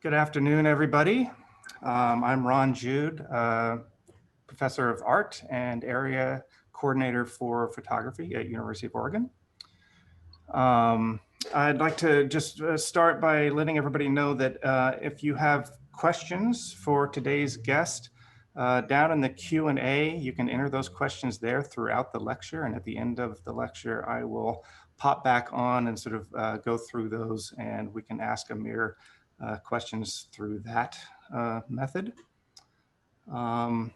Good afternoon, everybody. I'm Ron Jude, professor of art and area coordinator for photography at University of Oregon. I'd like to just start by letting everybody know that if you have questions for today's guest, down in the Q&A, you can enter those questions there throughout the lecture. And at the end of the lecture, I will pop back on and sort of go through those, and we can ask Amir questions through that method. And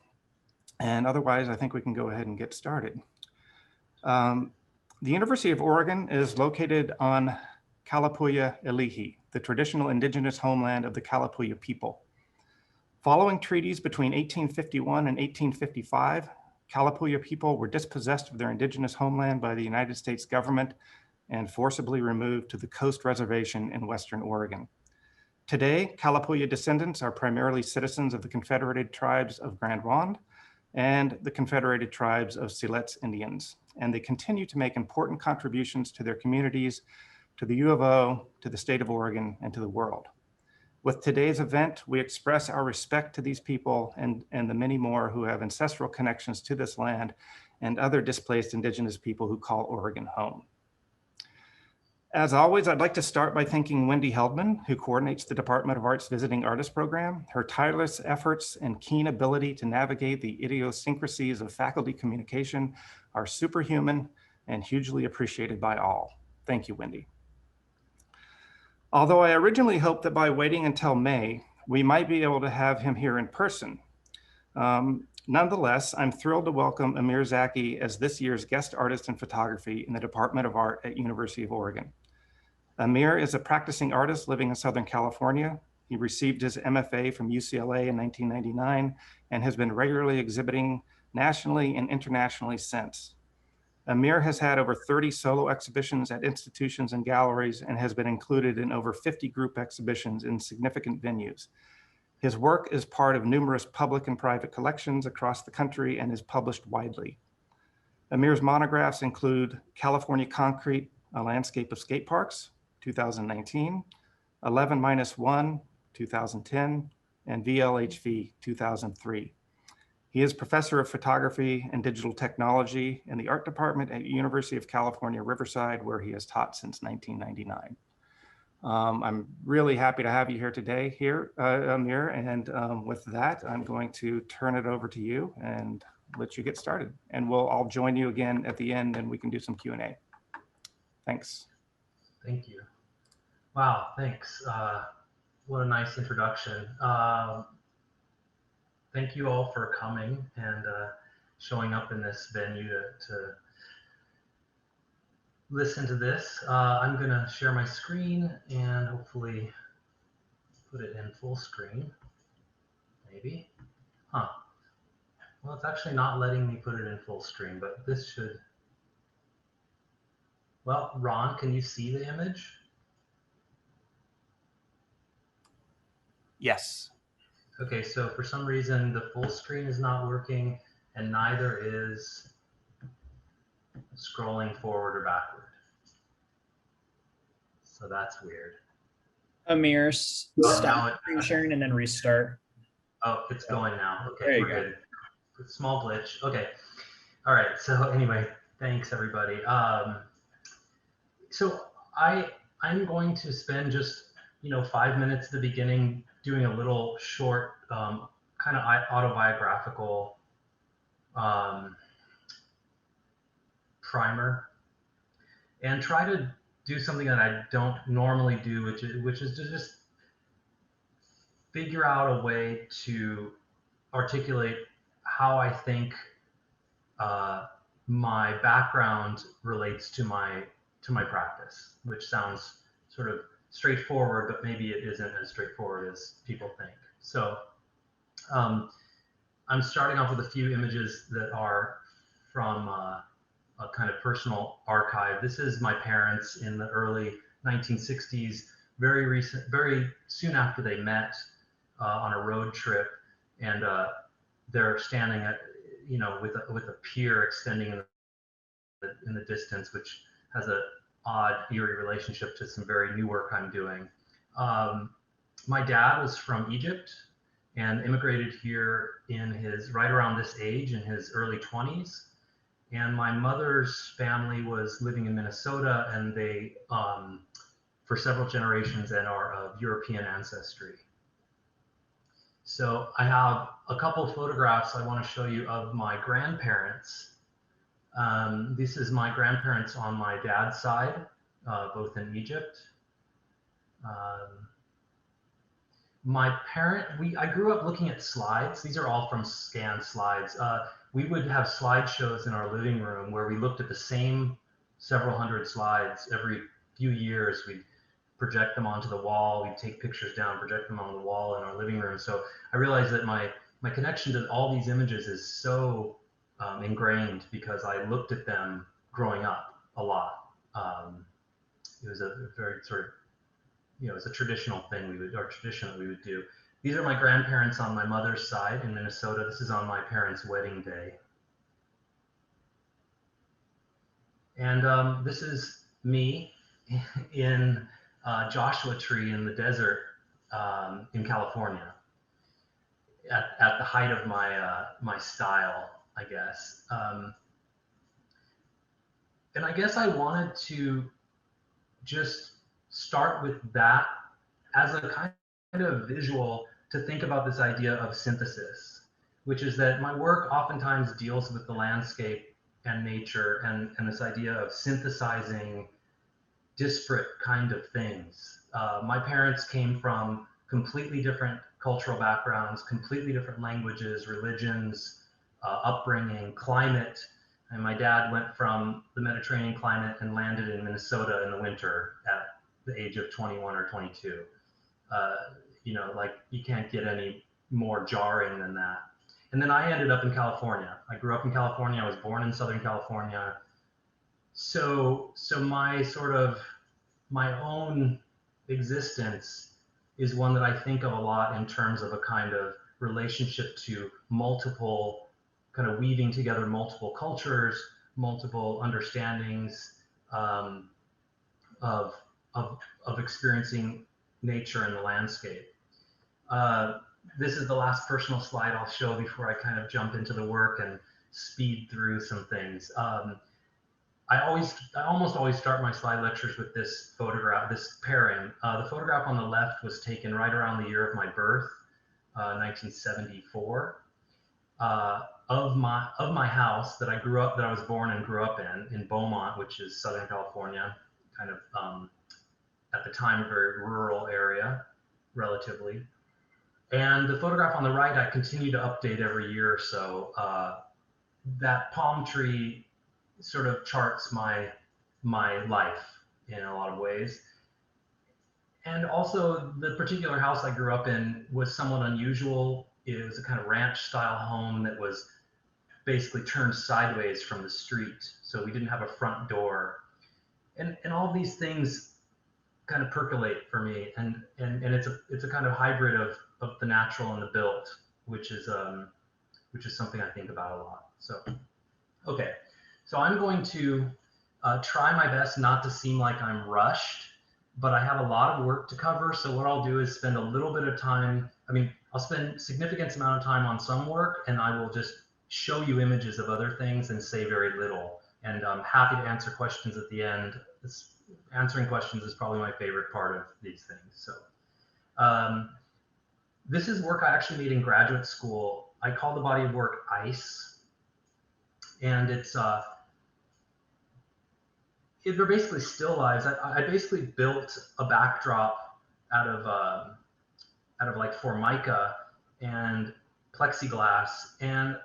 otherwise, I think we can go ahead and get started. The University of Oregon is located on Kalapuya Ilihi, the traditional indigenous homeland of the Kalapuya people. Following treaties between 1851 and 1855, Kalapuya people were dispossessed of their indigenous homeland by the United States government and forcibly removed to the Coast Reservation in Western Oregon. Today, Kalapuya descendants are primarily citizens of the Confederated Tribes of Grand Ronde and the Confederated Tribes of Siletz Indians, and they continue to make important contributions to their communities, to the U of O, to the state of Oregon, and to the world. With today's event, we express our respect to these people and the many more who have ancestral connections to this land and other displaced indigenous people who call Oregon home. As always, I'd like to start by thanking Wendy Heldman, who coordinates the Department of Art's Visiting Artist Program. Her tireless efforts and keen ability to navigate the idiosyncrasies of faculty communication are superhuman and hugely appreciated by all. Thank you, Wendy. Although I originally hoped that by waiting until May, we might be able to have him here in person. Nonetheless, I'm thrilled to welcome Amir Zaki as this year's guest artist in photography in the Department of Art at University of Oregon. Amir is a practicing artist living in Southern California. He received his MFA from UCLA in 1999 and has been regularly exhibiting nationally and internationally since. Amir has had over 30 solo exhibitions at institutions and galleries and has been included in over 50 group exhibitions in significant venues. His work is part of numerous public and private collections across the country and is published widely. Amir's monographs include California Concrete, A Landscape of Skate Parks, 2019, 11-1, 2010, and VLHV, 2003. He is professor of photography and digital technology in the art department at University of California, Riverside, where he has taught since 1999. I'm really happy to have you here today, Amir, and with that, I'm going to turn it over to you and let you get started. And I'll join you again at the end and we can do some Q&A. Thanks. Thank you. Wow, thanks. What a nice introduction. Thank you all for coming and showing up in this venue to listen to this. I'm gonna share my screen and hopefully put it in full screen, maybe. Huh. Well, it's actually not letting me put it in full screen, but this should. Well, Ron, can you see the image? Yes. Okay, so for some reason, the full screen is not working and neither is scrolling forward or backward. So that's weird. Amir, stop screen sharing and then restart. Oh, it's going now. Okay, we're good. Small glitch. Okay. All right. So anyway, thanks everybody. So I'm going to spend just 5 minutes at the beginning doing a little short kind of autobiographical primer, and try to do something that I don't normally do, which is to just figure out a way to articulate how I think my background relates to my practice, which sounds sort of straightforward, but maybe it isn't as straightforward as people think. So I'm starting off with a few images that are from a kind of personal archive. This is my parents in the early 1960s, very soon after they met on a road trip, and they're standing at, with a pier extending in the distance, which has a odd, eerie relationship to some very new work I'm doing. My dad was from Egypt and immigrated here right around this age, in his early 20s. And my mother's family was living in Minnesota, and they, for several generations, and are of European ancestry. So I have a couple photographs I want to show you of my grandparents. This is my grandparents on my dad's side, both in Egypt. I grew up looking at slides. These are all from scanned slides. We would have slideshows in our living room where we looked at the same several hundred slides every few years. We'd project them onto the wall. We'd take pictures down, project them on the wall in our living room. So I realized that my connection to all these images is so ingrained because I looked at them growing up a lot. It was a very sort of, it's a traditional thing tradition that we would do. These are my grandparents on my mother's side in Minnesota. This is on my parents' wedding day. And this is me in Joshua Tree in the desert in California at the height of my style, I guess. And I guess I wanted to just start with that as a kind of visual to think about this idea of synthesis, which is that my work oftentimes deals with the landscape and nature and this idea of synthesizing disparate kind of things. My parents came from completely different cultural backgrounds, completely different languages, religions, upbringing, climate. And my dad went from the Mediterranean climate and landed in Minnesota in the winter at the age of 21 or 22. Like you can't get any more jarring than that. And then I ended up in California. I grew up in California. I was born in Southern California. So my own existence is one that I think of a lot in terms of a kind of relationship to multiple, kind of weaving together multiple cultures, multiple understandings of experiencing nature and the landscape. This is the last personal slide I'll show before I kind of jump into the work and speed through some things. I almost always start my slide lectures with this photograph, this pairing. The photograph on the left was taken right around the year of my birth, 1974, of my house that I was born and grew up in Beaumont, which is Southern California, kind of at the time a very rural area, relatively. And the photograph on the right, I continue to update every year or so. That palm tree sort of charts my life in a lot of ways. And also the particular house I grew up in was somewhat unusual. It was a kind of ranch style home that was basically turned sideways from the street. So we didn't have a front door. And all these things kind of percolate for me. And it's a kind of hybrid of the natural and the built, which is something I think about a lot. So, okay. So I'm going to try my best not to seem like I'm rushed, but I have a lot of work to cover. So what I'll do is spend a little bit of time. I'll spend significant amount of time on some work, and I will just show you images of other things and say very little. And I'm happy to answer questions at the end. Answering questions is probably my favorite part of these things. So this is work I actually made in graduate school. I call the body of work ICE. And they're basically still lives. I basically built a backdrop out of like Formica and plexiglass, and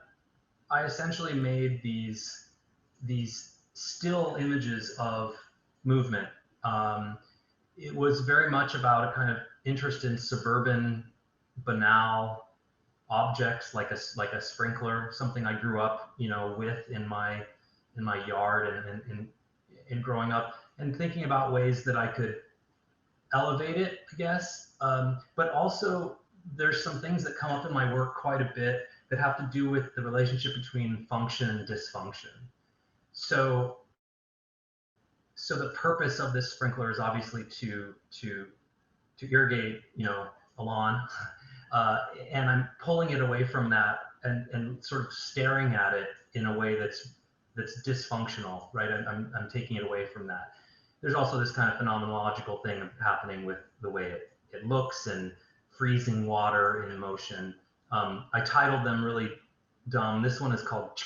I essentially made these still images of movement. It was very much about a kind of interest in suburban, banal objects like a sprinkler, something I grew up, with in my yard and growing up, and thinking about ways that I could elevate it, I guess. But also there's some things that come up in my work quite a bit that have to do with the relationship between function and dysfunction. So the purpose of this sprinkler is obviously to irrigate, a lawn, and I'm pulling it away from that and sort of staring at it in a way that's dysfunctional, right? I'm taking it away from that. There's also this kind of phenomenological thing happening with the way it looks and freezing water in motion. I titled them really dumb. This one is called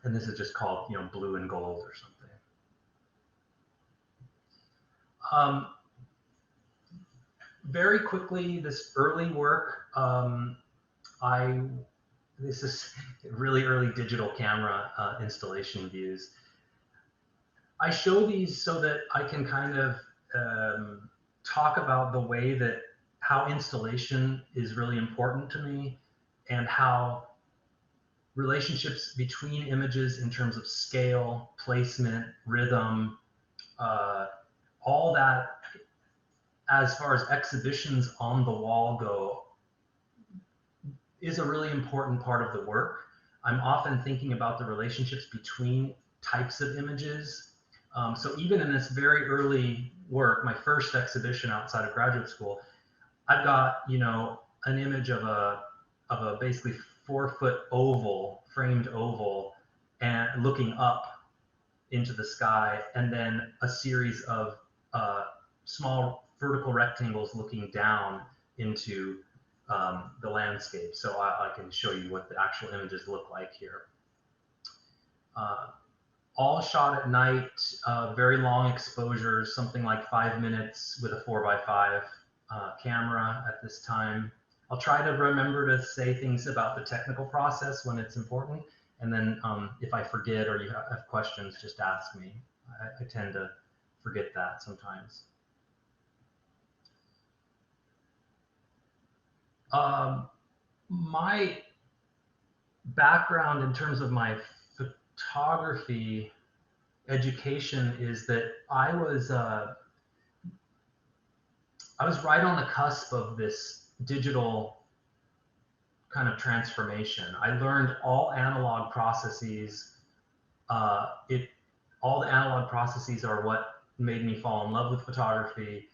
and this is just called, blue and gold or something. Very quickly, this early work, this is really early digital camera installation views. I show these so that I can kind of talk about the way that how installation is really important to me, and how relationships between images in terms of scale, placement, rhythm, all that, as far as exhibitions on the wall go, is a really important part of the work. I'm often thinking about the relationships between types of images. So even in this very early work, my first exhibition outside of graduate school, I've got, an image of a basically 4-foot oval, framed oval, and looking up into the sky, and then a series of small vertical rectangles looking down into the landscape. So I can show you what the actual images look like here. All shot at night, very long exposures, something like 5 minutes with a 4x5 camera at this time. I'll try to remember to say things about the technical process when it's important. And then if I forget or you have questions, just ask me. I tend to forget that sometimes. My background in terms of my photography education is that I was right on the cusp of this digital kind of transformation. I learned all analog processes. All the analog processes are what made me fall in love with photography.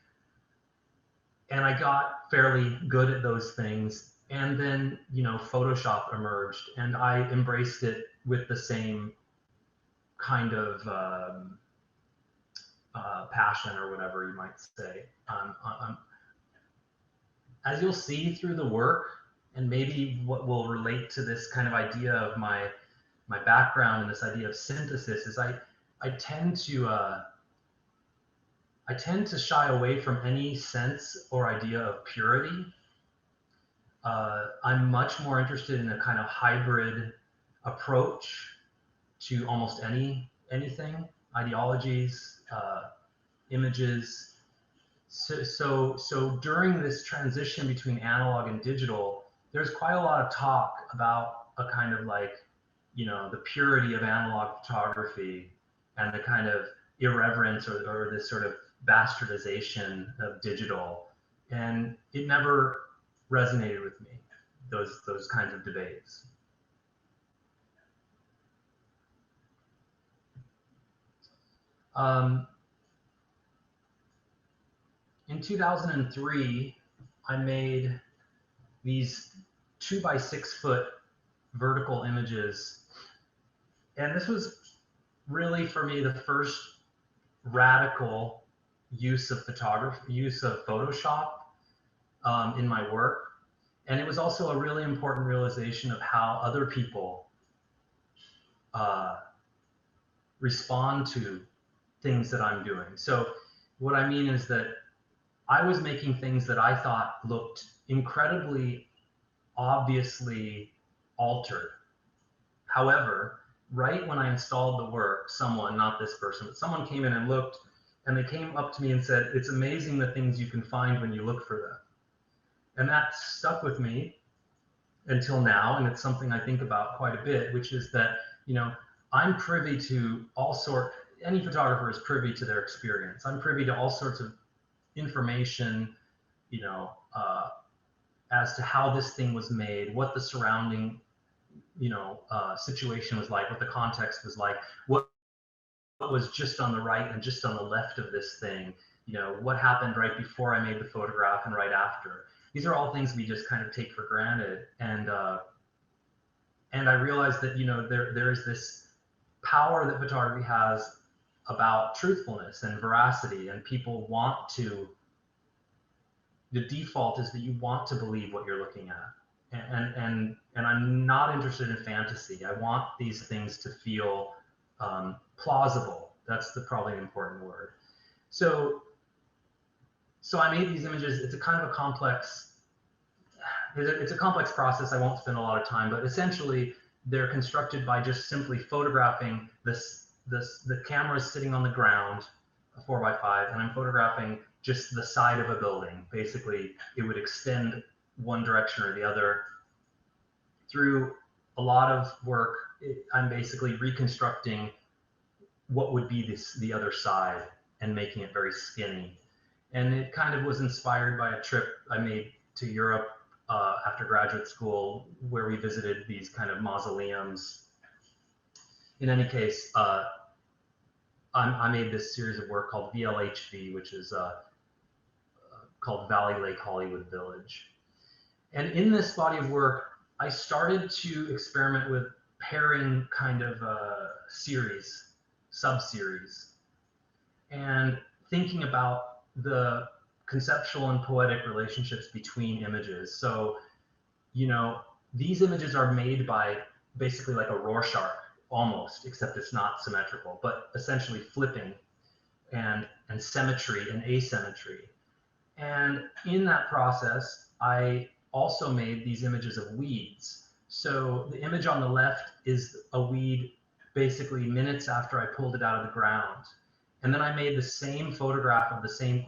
And I got fairly good at those things. And then, Photoshop emerged, and I embraced it with the same kind of passion, or whatever you might say. As you'll see through the work, and maybe what will relate to this kind of idea of my background and this idea of synthesis, is I tend to shy away from any sense or idea of purity. I'm much more interested in a kind of hybrid approach to almost anything, ideologies, images. So during this transition between analog and digital, there's quite a lot of talk about a kind of like, the purity of analog photography and the kind of irreverence or this sort of bastardization of digital. And it never resonated with me, those kinds of debates. In 2003, I made these 2x6 foot vertical images. And this was really, for me, the first radical use of Photoshop in my work. And it was also a really important realization of how other people respond to things that I'm doing. So what I mean is that I was making things that I thought looked incredibly obviously altered. However, right when I installed the work, someone, not this person, but someone came in and looked, and they came up to me and said, "It's amazing the things you can find when you look for them." And that stuck with me until now, and it's something I think about quite a bit, which is that, I'm privy to any photographer is privy to their experience. I'm privy to all sorts of information, as to how this thing was made, what the surrounding, situation was like, what the context was like, what was just on the right and just on the left of this thing. You know, what happened right before I made the photograph and right after. These are all things we just kind of take for granted. And I realized that, you know, there is this power that photography has about truthfulness and veracity, and people want to, the default is that you want to believe what you're looking at. And I'm not interested in fantasy. I want these things to feel plausible. That's probably an important word. So I made these images. It's a kind of a complex, it's a complex process. I won't spend a lot of time, but essentially they're constructed by just simply photographing the camera is sitting on the ground, a 4x5, and I'm photographing just the side of a building. Basically, it would extend one direction or the other. Through a lot of work, I'm basically reconstructing what would be the other side and making it very skinny. And it kind of was inspired by a trip I made to Europe after graduate school, where we visited these kind of mausoleums. In any case, I made this series of work called VLHV, which is called Valley Lake Hollywood Village. And in this body of work, I started to experiment with pairing kind of series, sub-series, and thinking about the conceptual and poetic relationships between images. So, you know, these images are made by basically like a Rorschach almost, except it's not symmetrical, but essentially flipping and symmetry and asymmetry. And in that process, I also made these images of weeds. So the image on the left is a weed basically minutes after I pulled it out of the ground. And then I made the same photograph of the same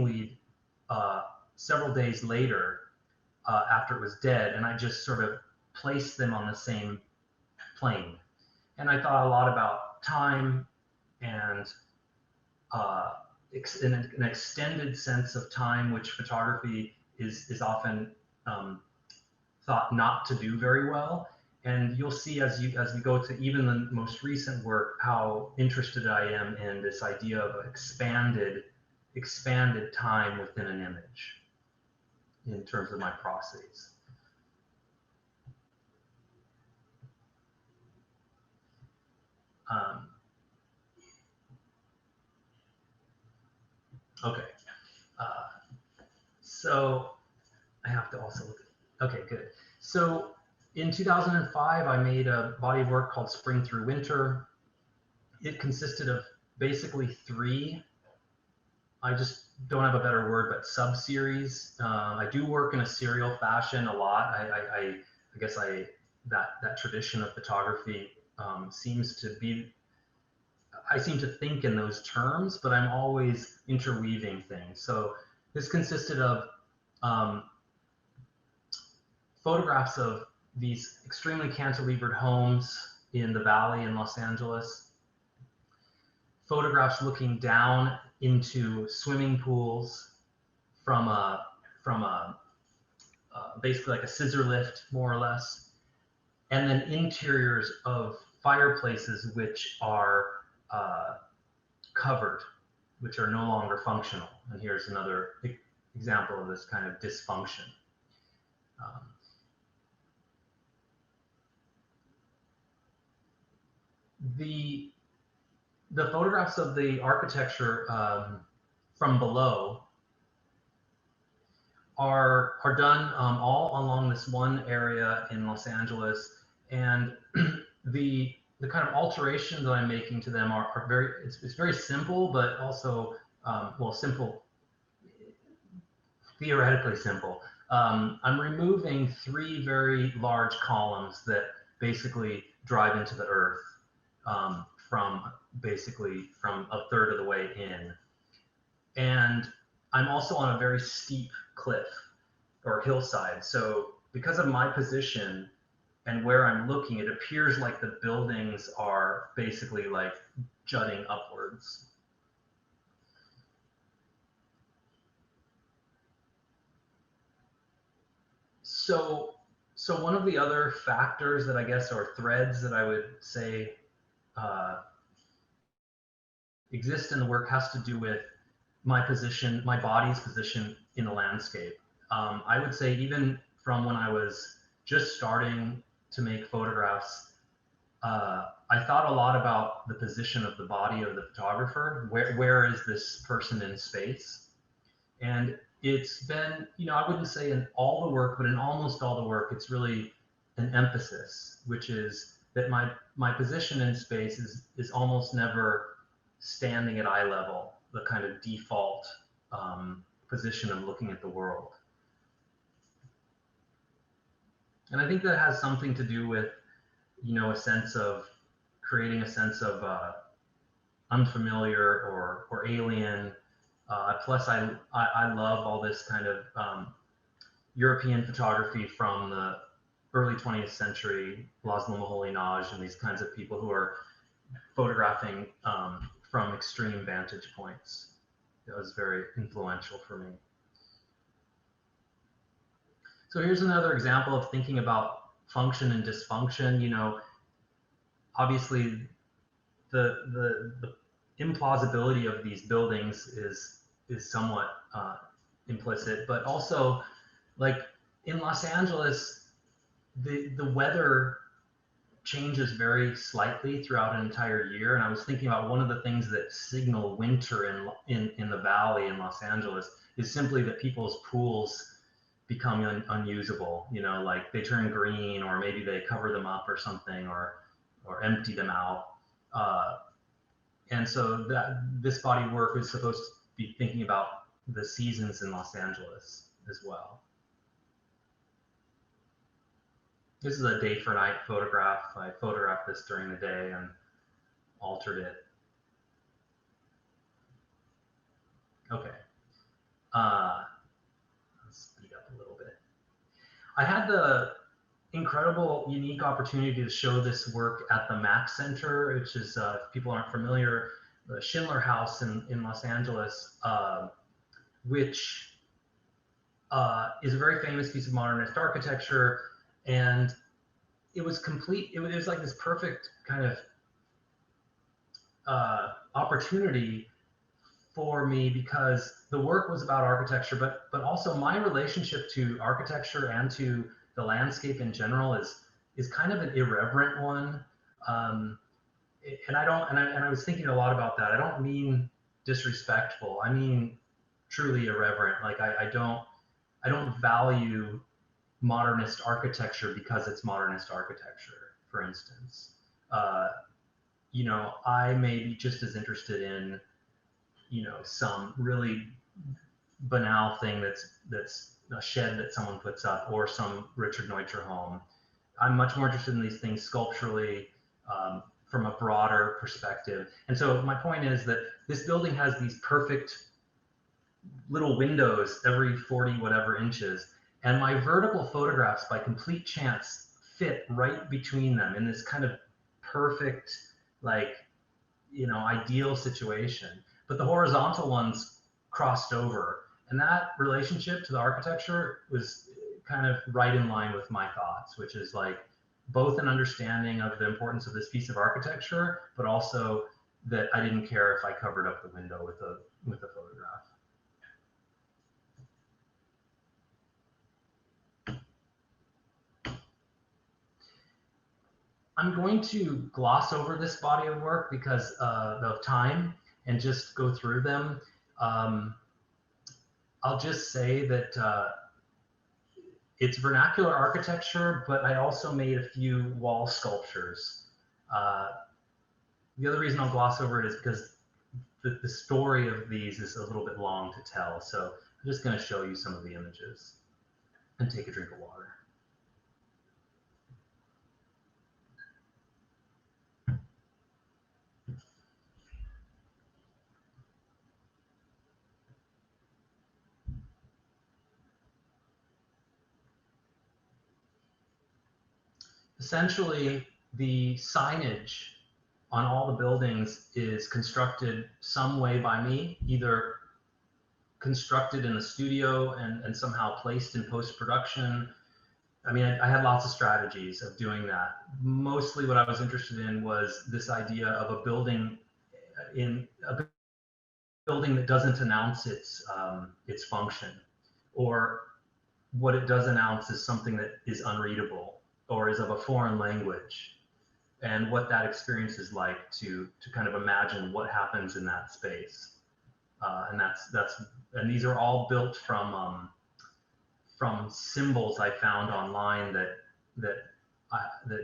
weed several days later after it was dead, and I just sort of placed them on the same plane. And I thought a lot about time and an extended sense of time, which photography is often thought not to do very well. And you'll see as we go to even the most recent work how interested I am in this idea of expanded time within an image in terms of my processes. Okay, so I have to also look at, okay, good. So in 2005, I made a body of work called Spring Through Winter. It consisted of basically three, I just don't have a better word, but sub-series. I do work in a serial fashion a lot. I guess that tradition of photography seems to be, I seem to think in those terms, but I'm always interweaving things. So this consisted of photographs of these extremely cantilevered homes in the valley in Los Angeles, photographs looking down into swimming pools from basically like a scissor lift, more or less, and then interiors of fireplaces which are covered, which are no longer functional. And here's another example of this kind of dysfunction. The photographs of the architecture from below are done all along this one area in Los Angeles, and the kind of alterations that I'm making to them are very, it's very simple, but also well, simple, theoretically simple. I'm removing three very large columns that basically drive into the earth from a third of the way in. And I'm also on a very steep cliff or hillside. So because of my position and where I'm looking, it appears like the buildings are basically like jutting upwards. So one of the other factors that I guess, or threads that I would say exist in the work has to do with my position, my body's position in the landscape. I would say even from when I was just starting to make photographs, I thought a lot about the position of the body of the photographer. Where is this person in space? And it's been, you know, I wouldn't say in all the work, but in almost all the work, it's really an emphasis, which is that my position in space is almost never standing at eye level, the kind of default position of looking at the world. And I think that has something to do with, you know, a sense of creating a sense of unfamiliar or alien. Plus, I love all this kind of European photography from the early 20th century, Laszlo Moholy-Nagy and these kinds of people who are photographing from extreme vantage points. That was very influential for me. So here's another example of thinking about function and dysfunction. You know, obviously the implausibility of these buildings is somewhat implicit, but also, like in Los Angeles, the weather changes very slightly throughout an entire year. And I was thinking about one of the things that signal winter in the valley in Los Angeles is simply that people's pools become unusable. You know, like they turn green, or maybe they cover them up or something, or empty them out. And so that this body work is supposed to be thinking about the seasons in Los Angeles as well. This is a day for night photograph. I photographed this during the day and altered it. Okay. Let's speed up a little bit. I had the incredible, unique opportunity to show this work at the Mack Center, which is, if people aren't familiar, the Schindler House in Los Angeles, which is a very famous piece of modernist architecture. And it was complete. It was like this perfect kind of opportunity for me, because the work was about architecture, but also my relationship to architecture and to the landscape in general is kind of an irreverent one. And I was thinking a lot about that. I don't mean disrespectful. I mean truly irreverent. Like I don't value modernist architecture because it's modernist architecture, for instance. You know, I may be just as interested in, you know, some really banal thing that's a shed that someone puts up, or some Richard Neutra home. I'm much more interested in these things sculpturally, from a broader perspective. And so my point is that this building has these perfect little windows every 40 whatever inches. And my vertical photographs, by complete chance, fit right between them in this kind of perfect, like, you know, ideal situation. But the horizontal ones crossed over. And that relationship to the architecture was kind of right in line with my thoughts, which is like both an understanding of the importance of this piece of architecture, but also that I didn't care if I covered up the window with a photograph. I'm going to gloss over this body of work because of time and just go through them. I'll just say that it's vernacular architecture, but I also made a few wall sculptures. The other reason I'll gloss over it is because the story of these is a little bit long to tell. So I'm just going to show you some of the images and take a drink of water. Essentially, the signage on all the buildings is constructed some way by me, either constructed in the studio and somehow placed in post-production. I mean, I had lots of strategies of doing that. Mostly what I was interested in was this idea of a building building that doesn't announce its function, or what it does announce is something that is unreadable or is of a foreign language, and what that experience is like to kind of imagine what happens in that space. And these are all built from symbols I found online that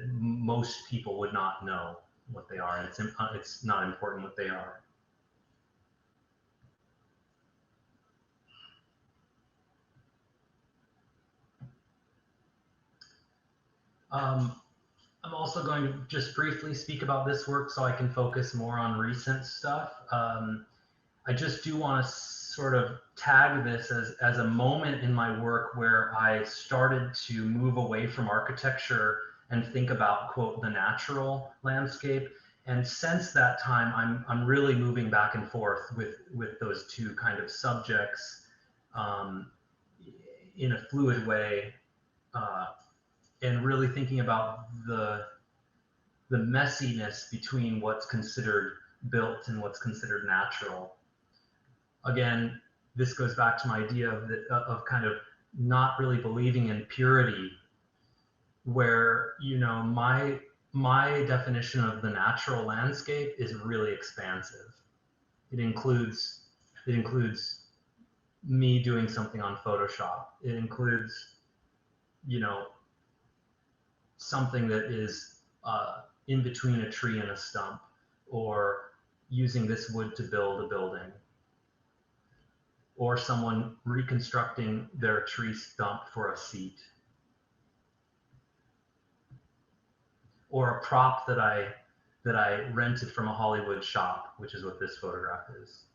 most people would not know what they are, and it's not important what they are. I'm also going to just briefly speak about this work so I can focus more on recent stuff. I just do want to sort of tag this as a moment in my work where I started to move away from architecture and think about, quote, the natural landscape. And since that time, I'm really moving back and forth with those two kind of subjects in a fluid way, and really thinking about the messiness between what's considered built and what's considered natural. Again, this goes back to my idea of kind of not really believing in purity, where, you know, my definition of the natural landscape is really expansive. It includes me doing something on Photoshop. It includes, you know, something that is in between a tree and a stump, or using this wood to build a building, or someone reconstructing their tree stump for a seat, or a prop that I rented from a Hollywood shop, which is what this photograph is.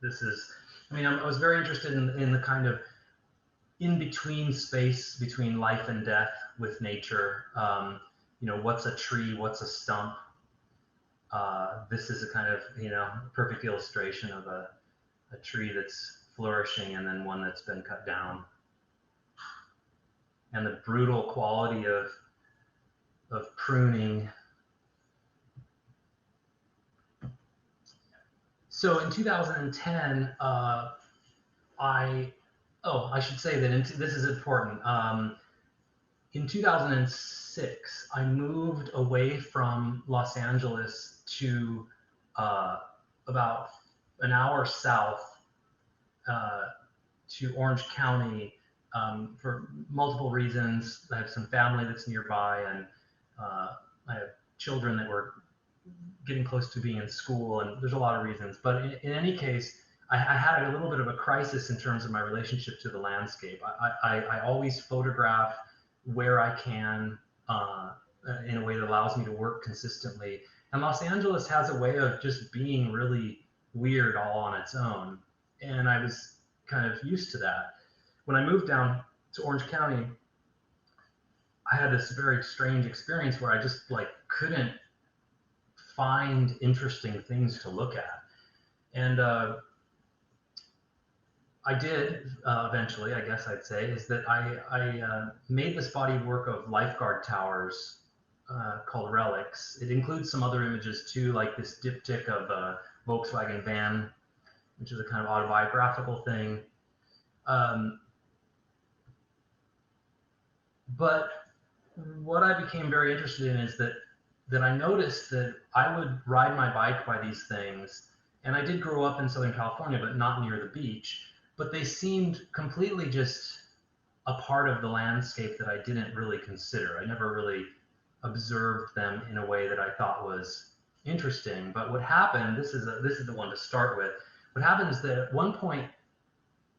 This is, I mean, I was very interested in the kind of in-between space between life and death with nature. You know, what's a tree, what's a stump? This is a kind of, you know, perfect illustration of a tree that's flourishing and then one that's been cut down. And the brutal quality of pruning. So in 2010, I should say that this is important. In 2006, I moved away from Los Angeles to about an hour south to Orange County for multiple reasons. I have some family that's nearby, and I have children that were getting close to being in school, and there's a lot of reasons. But in any case, I had a little bit of a crisis in terms of my relationship to the landscape. I always photograph where I can in a way that allows me to work consistently. And Los Angeles has a way of just being really weird all on its own. And I was kind of used to that. When I moved down to Orange County, I had this very strange experience where I just like couldn't find interesting things to look at. And I did eventually, I guess I'd say, is that I made this body of work of lifeguard towers called relics. It includes some other images too, like this diptych of a Volkswagen van, which is a kind of autobiographical thing. But what I became very interested in is that I noticed that I would ride my bike by these things, and I did grow up in Southern California, but not near the beach. But they seemed completely just a part of the landscape that I didn't really consider. I never really observed them in a way that I thought was interesting. But what happened, this is the one to start with. What happened is that at one point,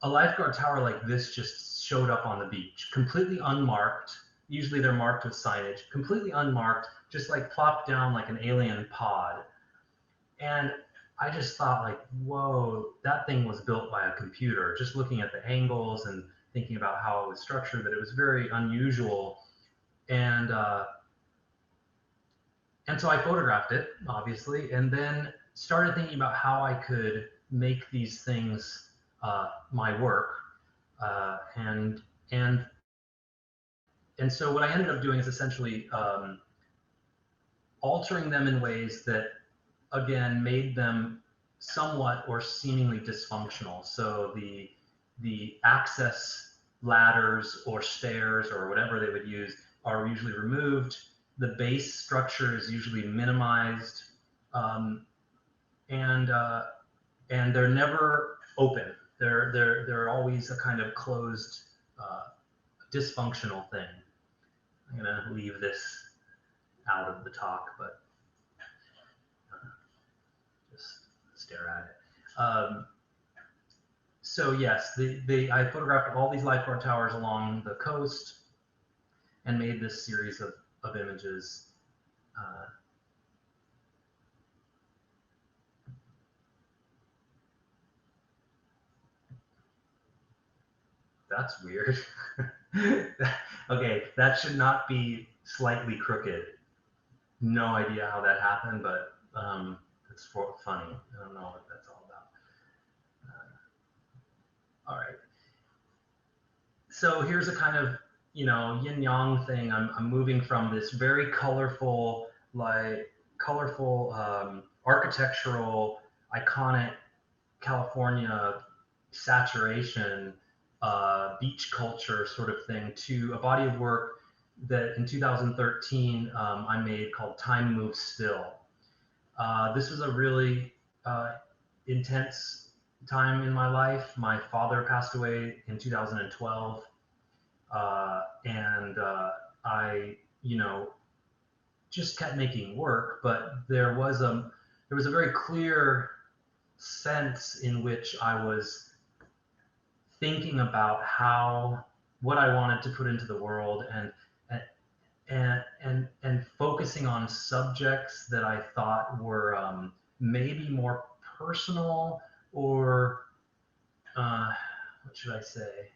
a lifeguard tower like this just showed up on the beach, completely unmarked. Usually they're marked with signage, completely unmarked, just like plopped down like an alien pod. And I just thought, like, whoa, that thing was built by a computer. Just looking at the angles and thinking about how it was structured, that it was very unusual. And so I photographed it, obviously, and then started thinking about how I could make these things my work. And and so what I ended up doing is essentially altering them in ways that, again, made them somewhat or seemingly dysfunctional. So the access ladders or stairs or whatever they would use are usually removed. The base structure is usually minimized, and they're never open. They're always a kind of closed, dysfunctional thing. I'm gonna leave this out of the talk, but just stare at it. So yes, I photographed all these lifeguard towers along the coast and made this series of images. That's weird. Okay, that should not be slightly crooked. No idea how that happened, but it's funny. I don't know what that's all about. All right. So here's a kind of, you know, yin yang thing. I'm moving from this very colorful, architectural, iconic California saturation, beach culture sort of thing to a body of work that in 2013 I made called Time Moves Still. This was a really intense time in my life. My father passed away in 2012, and I, you know, just kept making work, but there was a very clear sense in which I was thinking about what I wanted to put into the world, and focusing on subjects that I thought were maybe more personal, or what should I say?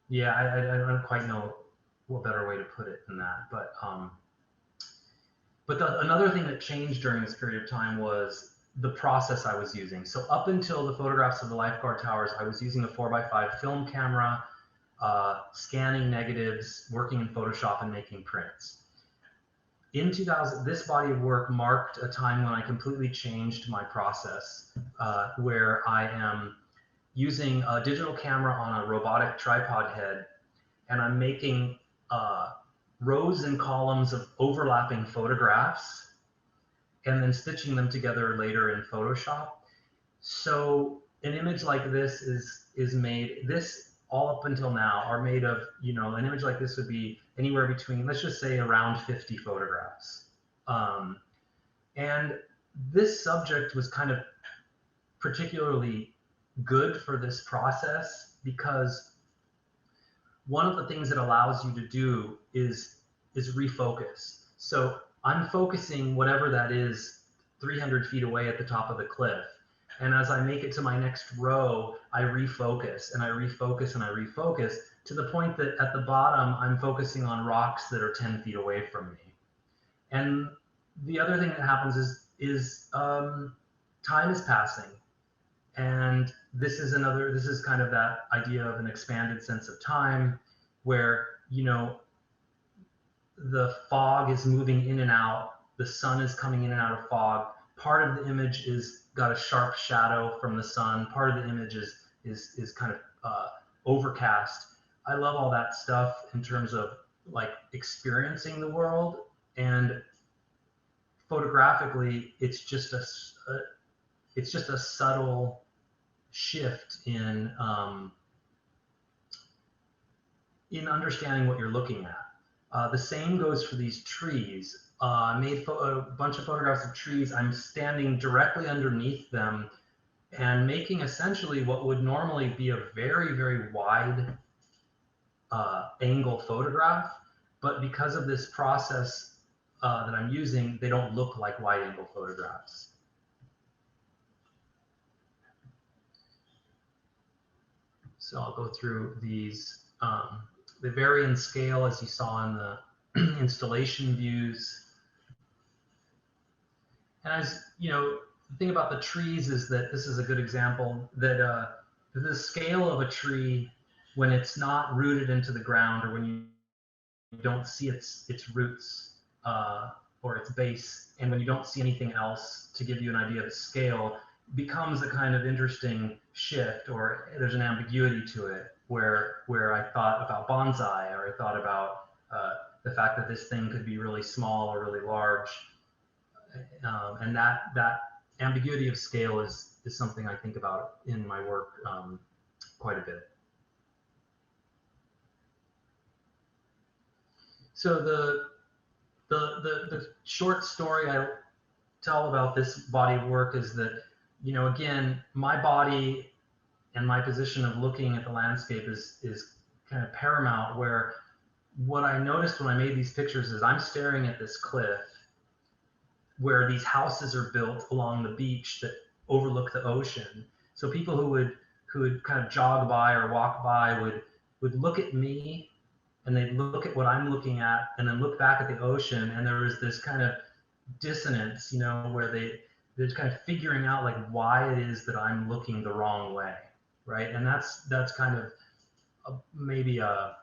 Yeah, I don't quite know what better way to put it than that. But another thing that changed during this period of time was the process I was using. So up until the photographs of the lifeguard towers, I was using a 4x5 film camera, scanning negatives, working in Photoshop, and making prints. In 2000, this body of work marked a time when I completely changed my process, where I am using a digital camera on a robotic tripod head, and I'm making rows and columns of overlapping photographs and then stitching them together later in Photoshop. So an image like this is made, this all up until now are made of, you know, an image like this would be anywhere between, let's just say, around 50 photographs. And this subject was kind of particularly good for this process because one of the things it allows you to do is refocus. So I'm focusing whatever that is 300 feet away at the top of the cliff. And as I make it to my next row, I refocus and I refocus and I refocus to the point that at the bottom, I'm focusing on rocks that are 10 feet away from me. And the other thing that happens is time is passing. And this is kind of that idea of an expanded sense of time where, you know, the fog is moving in and out, the sun is coming in and out of fog. Part of the image is got a sharp shadow from the sun. Part of the image is kind of overcast. I love all that stuff in terms of like experiencing the world, and photographically, it's just a subtle shift in understanding what you're looking at. The same goes for these trees. I made a bunch of photographs of trees. I'm standing directly underneath them and making essentially what would normally be a very, very wide angle photograph. But because of this process that I'm using, they don't look like wide angle photographs. So I'll go through these. They vary in scale, as you saw in the installation views. And as you know, the thing about the trees is that this is a good example that the scale of a tree when it's not rooted into the ground, or when don't see its roots or its base, and when you don't see anything else to give you an idea of scale, becomes a kind of interesting shift, or there's an ambiguity to it, where I thought about bonsai, or I thought about the fact that this thing could be really small or really large, and that ambiguity of scale is something I think about in my work quite a bit. So the short story I tell about this body of work is that, you know, again, my body and my position of looking at the landscape is kind of paramount, where what I noticed when I made these pictures is I'm staring at this cliff where these houses are built along the beach that overlook the ocean. So people who would kind of jog by or walk by would look at me, and they'd look at what I'm looking at, and then look back at the ocean, and there was this kind of dissonance, you know, where they're kind of figuring out like why it is that I'm looking the wrong way, right? And that's kind of maybe a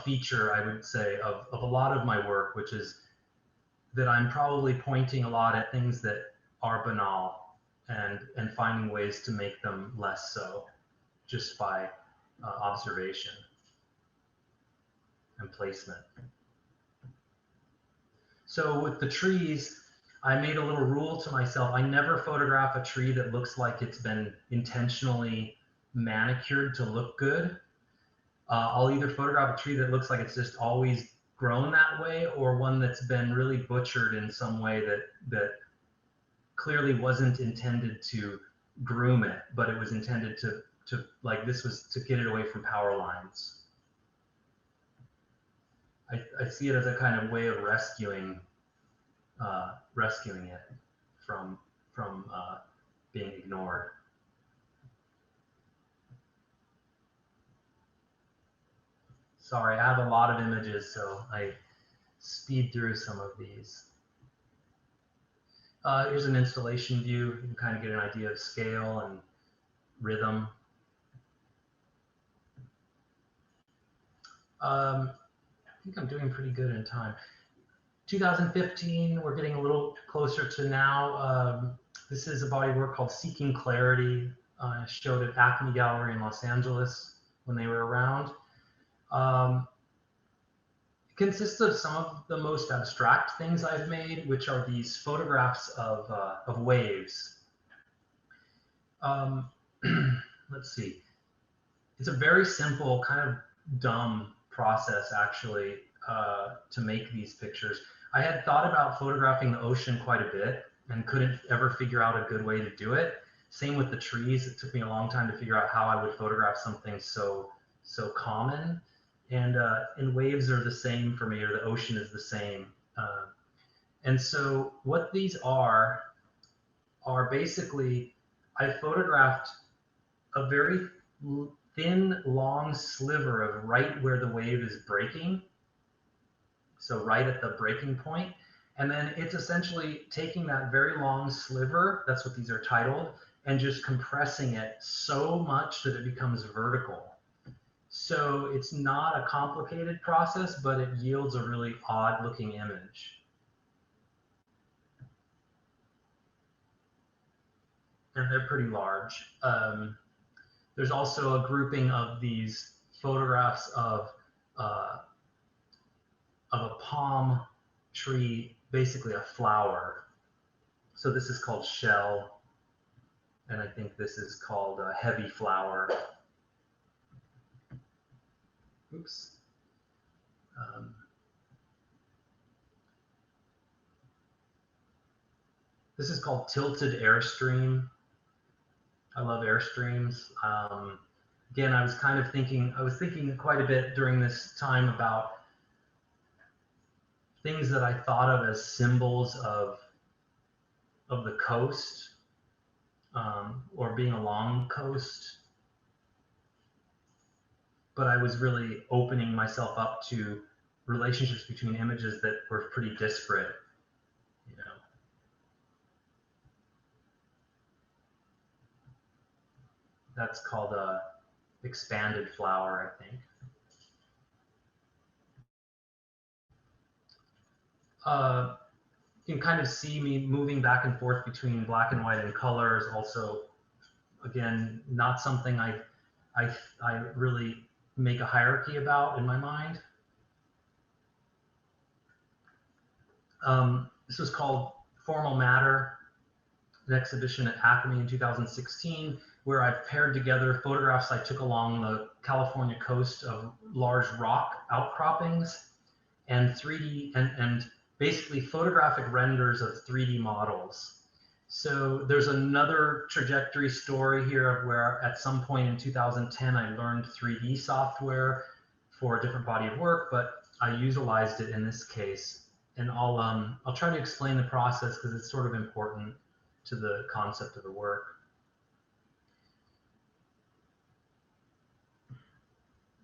feature, I would say, of a lot of my work, which is that I'm probably pointing a lot at things that are banal and finding ways to make them less so, just by observation and placement. So with the trees, I made a little rule to myself. I never photograph a tree that looks like it's been intentionally manicured to look good. I'll either photograph a tree that looks like it's just always grown that way, or one that's been really butchered in some way that clearly wasn't intended to groom it, but it was intended to like, this was to get it away from power lines. I see it as a kind of way of rescuing it from being ignored. Sorry, I have a lot of images, so I speed through some of these. Here's an installation view. You can kind of get an idea of scale and rhythm. I think I'm doing pretty good in time. 2015, we're getting a little closer to now. This is a body of work called Seeking Clarity. Showed at Acme Gallery in Los Angeles when they were around. It consists of some of the most abstract things I've made, which are these photographs of waves. Let's see. It's a very simple, kind of dumb process, actually, to make these pictures. I had thought about photographing the ocean quite a bit and couldn't ever figure out a good way to do it. Same with the trees. It took me a long time to figure out how I would photograph something so common. And waves are the same for me, or the ocean is the same. And so what these are basically, I photographed a very thin, long sliver of right where the wave is breaking. So right at the breaking point. And then it's essentially taking that very long sliver, that's what these are titled, and just compressing it so much that it becomes vertical. So it's not a complicated process, but it yields a really odd looking image. And they're pretty large. There's also a grouping of these photographs of a palm tree, basically a flower. So this is called shell, and I think this is called a heavy flower. Oops. This is called Tilted Airstream. I love airstreams. Again, I was thinking quite a bit during this time about things that I thought of as symbols of the coast, or being along the coast. But I was really opening myself up to relationships between images that were pretty disparate, you know. That's called a expanded flower, I think. you can kind of see me moving back and forth between black and white and colors. Also, again, not something I really make a hierarchy about in my mind. This was called Formal Matter, an exhibition at Acme in 2016, where I've paired together photographs I took along the California coast of large rock outcroppings and 3D and basically photographic renders of 3D models. So there's another trajectory story here of where at some point in 2010 I learned 3D software for a different body of work, but I utilized it in this case. And I'll try to explain the process because it's sort of important to the concept of the work.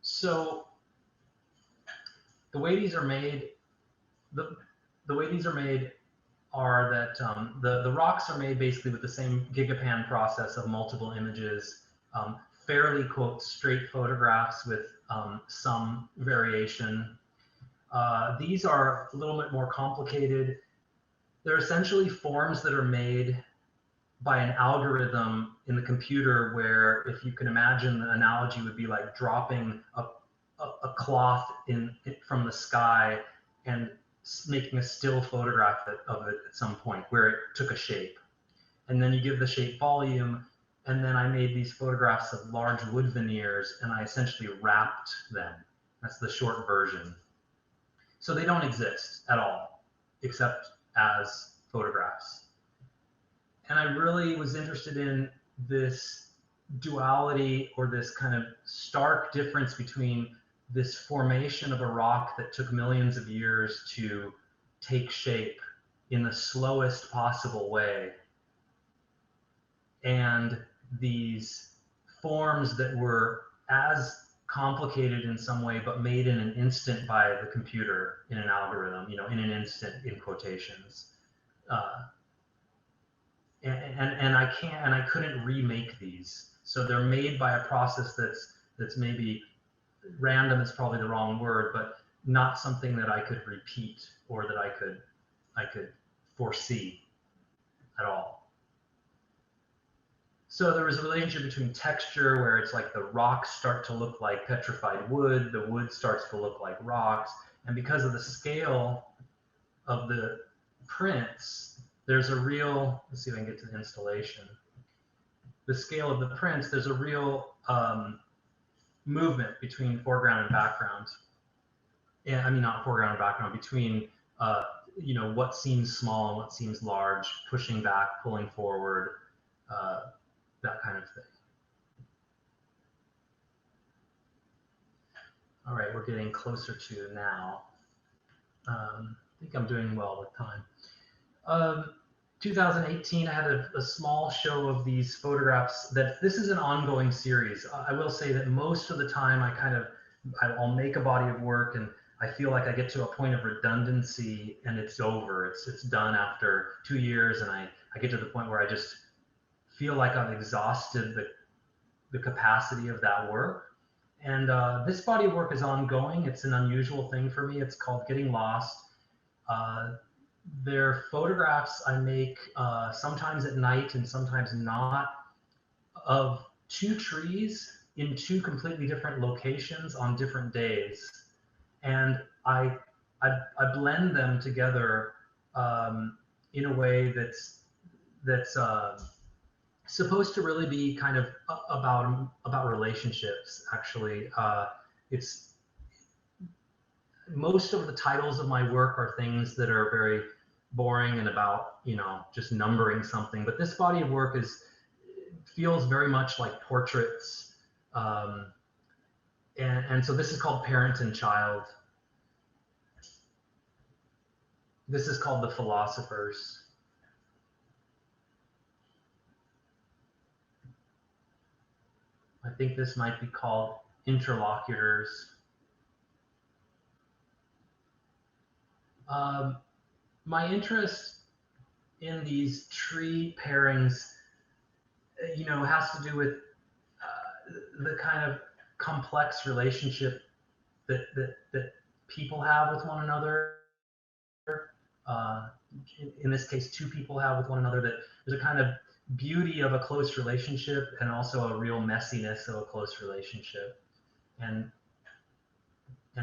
So the way these are made, the way these are made are that the rocks are made basically with the same gigapan process of multiple images, fairly, quote, straight photographs with some variation. These are a little bit more complicated. They're essentially forms that are made by an algorithm in the computer where, if you can imagine, the analogy would be like dropping a cloth from the sky and making a still photograph of it at some point where it took a shape. And then you give the shape volume, and then I made these photographs of large wood veneers and I essentially wrapped them. That's the short version. So they don't exist at all, except as photographs. And I really was interested in this duality, or this kind of stark difference between this formation of a rock that took millions of years to take shape in the slowest possible way, and these forms that were as complicated in some way, but made in an instant by the computer in an algorithm, you know, in an instant, in quotations. And I couldn't remake these. So they're made by a process that's maybe random is probably the wrong word, but not something that I could repeat or that I could foresee at all. So there was a relationship between texture, where it's like the rocks start to look like petrified wood, the wood starts to look like rocks, and because of the scale of the prints, there's a real, let's see if I can get to the installation. The scale of the prints, there's a real movement between foreground and background. Yeah, I mean, not foreground and background, between you know, what seems small and what seems large, pushing back, pulling forward, that kind of thing. All right, we're getting closer to now. I think I'm doing well with time. 2018, I had a small show of these photographs. This is an ongoing series. I will say that most of the time I'll make a body of work and I feel like I get to a point of redundancy and it's over. It's done after 2 years, and I get to the point where I just feel like I've exhausted the capacity of that work. And this body of work is ongoing. It's an unusual thing for me. It's called Getting Lost. They're photographs I make sometimes at night and sometimes not, of two trees in two completely different locations on different days. And I blend them together in a way that's supposed to really be kind of about relationships. Actually, it's most of the titles of my work are things that are very boring and about, you know, just numbering something. But this body of work feels very much like portraits. And so this is called Parent and Child. This is called The Philosophers. I think this might be called Interlocutors. My interest in these tree pairings, you know, has to do with the kind of complex relationship that people have with one another. in this case, two people have with one another, that there's a kind of beauty of a close relationship and also a real messiness of a close relationship. And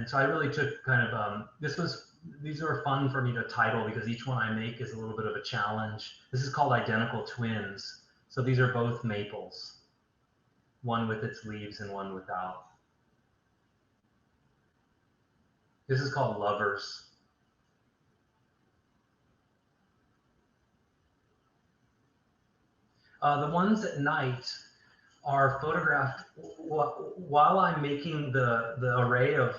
so I really took kind of, these were fun for me to title because each one I make is a little bit of a challenge. This is called Identical Twins. So these are both maples, one with its leaves and one without. This is called Lovers. The ones at night are photographed while I'm making the array of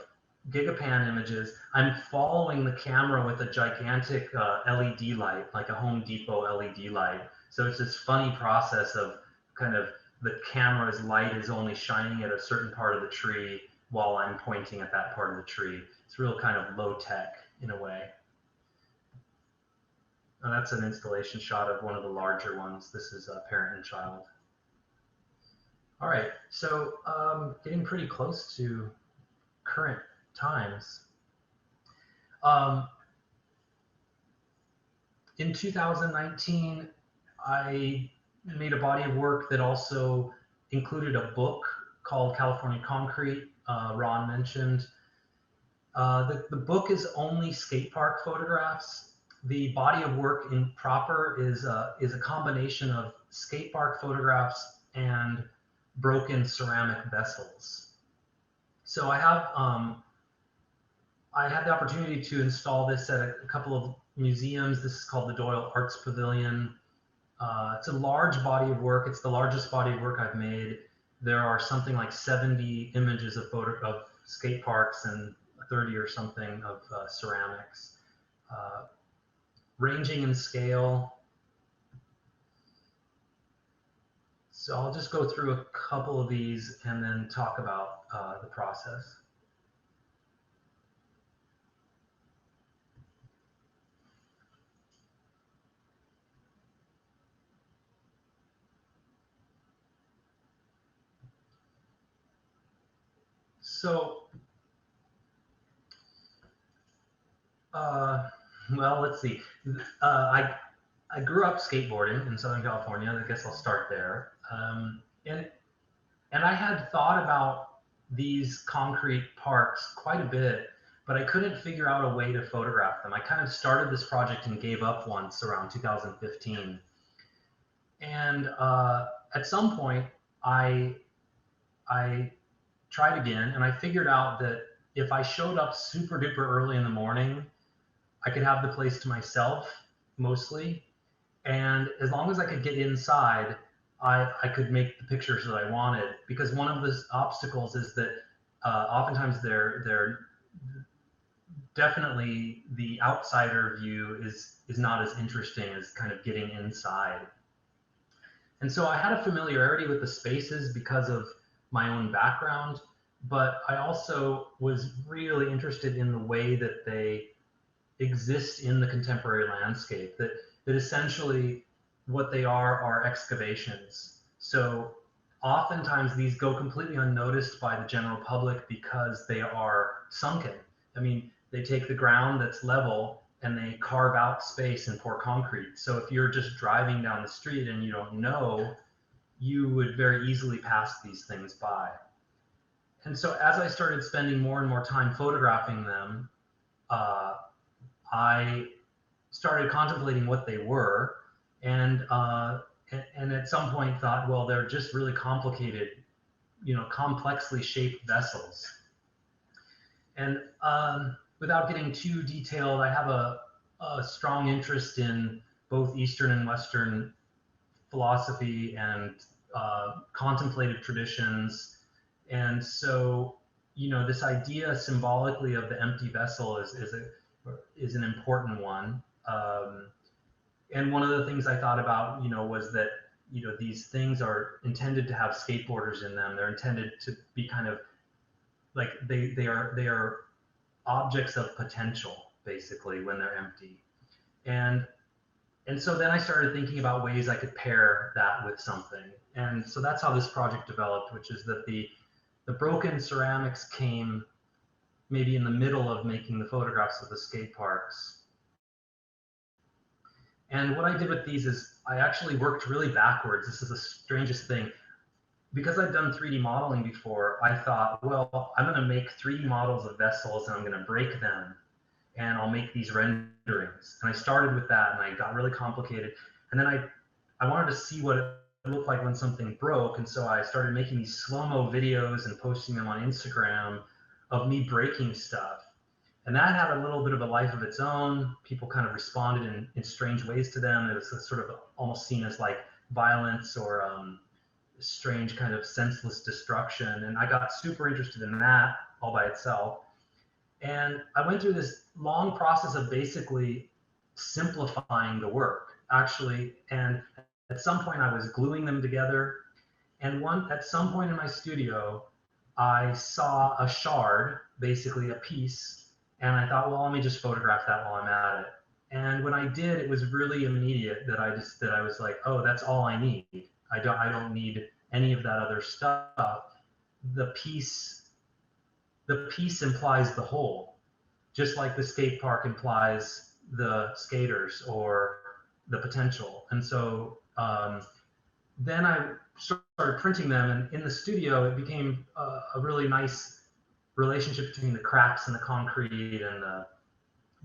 gigapan images. I'm following the camera with a gigantic LED light, like a Home Depot LED light. So it's this funny process of kind of the camera's light is only shining at a certain part of the tree while I'm pointing at that part of the tree. It's real kind of low tech in a way. And that's an installation shot of one of the larger ones. This is a parent and child. All right, so getting pretty close to current times. In 2019, I made a body of work that also included a book called California Concrete, Ron mentioned. The book is only skate park photographs. The body of work in proper is a combination of skate park photographs and broken ceramic vessels. So I had the opportunity to install this at a couple of museums. This is called the Doyle Arts Pavilion. It's a large body of work. It's the largest body of work I've made. There are something like 70 images of skate parks and 30 or something of ceramics. Ranging in scale. So I'll just go through a couple of these and then talk about the process. So, well, let's see. I grew up skateboarding in Southern California. I guess I'll start there. And I had thought about these concrete parks quite a bit, but I couldn't figure out a way to photograph them. I kind of started this project and gave up once around 2015. And at some point, I tried again, and I figured out that if I showed up super duper early in the morning, I could have the place to myself mostly. And as long as I could get inside, I could make the pictures that I wanted, because one of the obstacles is that oftentimes they're definitely the outsider view is not as interesting as kind of getting inside. And so I had a familiarity with the spaces because of my own background, but I also was really interested in the way that they exist in the contemporary landscape, that essentially what they are excavations. So oftentimes these go completely unnoticed by the general public because they are sunken. I mean, they take the ground that's level and they carve out space and pour concrete. So if you're just driving down the street and you don't know, you would very easily pass these things by. And so as I started spending more and more time photographing them, I started contemplating what they were, and at some point thought, well, they're just really complicated, complexly shaped vessels. And without getting too detailed, I have a strong interest in both Eastern and Western philosophy and contemplative traditions. And so, this idea symbolically of the empty vessel is an important one. And one of the things I thought about, was that, these things are intended to have skateboarders in them. They're intended to be kind of like they are objects of potential, basically, when they're empty. And so then I started thinking about ways I could pair that with something. And so that's how this project developed, which is that the broken ceramics came maybe in the middle of making the photographs of the skate parks. And what I did with these is I actually worked really backwards. This is the strangest thing. Because I'd done 3D modeling before, I thought, well, I'm going to make 3D models of vessels and I'm going to break them and I'll make these renderings. And I started with that and I got really complicated. And then I wanted to see what it looked like when something broke. And so I started making these slow-mo videos and posting them on Instagram of me breaking stuff. And that had a little bit of a life of its own. People kind of responded in strange ways to them. It was sort of almost seen as like violence or strange kind of senseless destruction. And I got super interested in that all by itself. And I went through this long process of basically simplifying the work, actually. And at some point I was gluing them together. And at some point in my studio, I saw a shard, basically a piece. And I thought, well, let me just photograph that while I'm at it. And when I did, it was really immediate that I was like, oh, that's all I need. I don't need any of that other stuff. The piece implies the whole, just like the skate park implies the skaters or the potential. And so then I started printing them, and in the studio, it became a really nice relationship between the cracks in the concrete and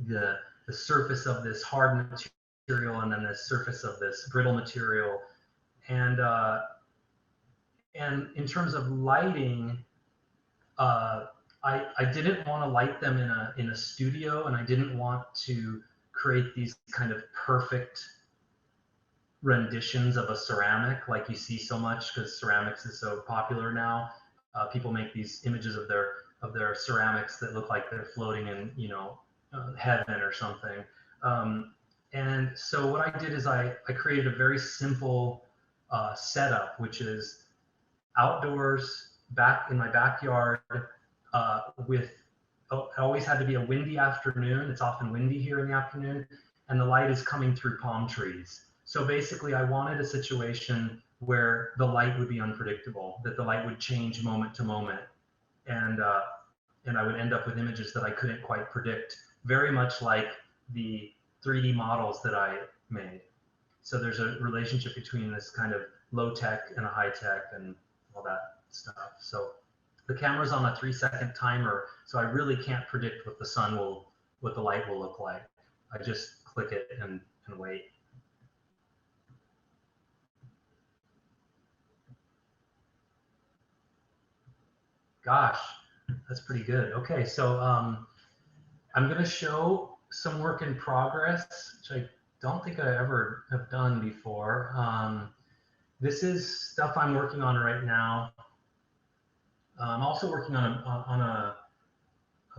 the surface of this hard material and then the surface of this brittle material. And in terms of lighting, I didn't want to light them in a studio, and I didn't want to create these kind of perfect renditions of a ceramic like you see so much, because ceramics is so popular now. People make these images of their ceramics that look like they're floating in, heaven or something. And so what I did is I created a very simple setup, which is outdoors, back in my backyard, it always had to be a windy afternoon. It's often windy here in the afternoon, and the light is coming through palm trees. So basically, I wanted a situation where the light would be unpredictable, that the light would change moment to moment, and I would end up with images that I couldn't quite predict, very much like the 3D models that I made. So there's a relationship between this kind of low tech and a high tech and all that stuff. So the camera's on a 3-second timer, so I really can't predict what the light will look like. I just click it and wait. Gosh, that's pretty good. Okay, so I'm going to show some work in progress, which I don't think I ever have done before. This is stuff I'm working on right now. I'm also working on a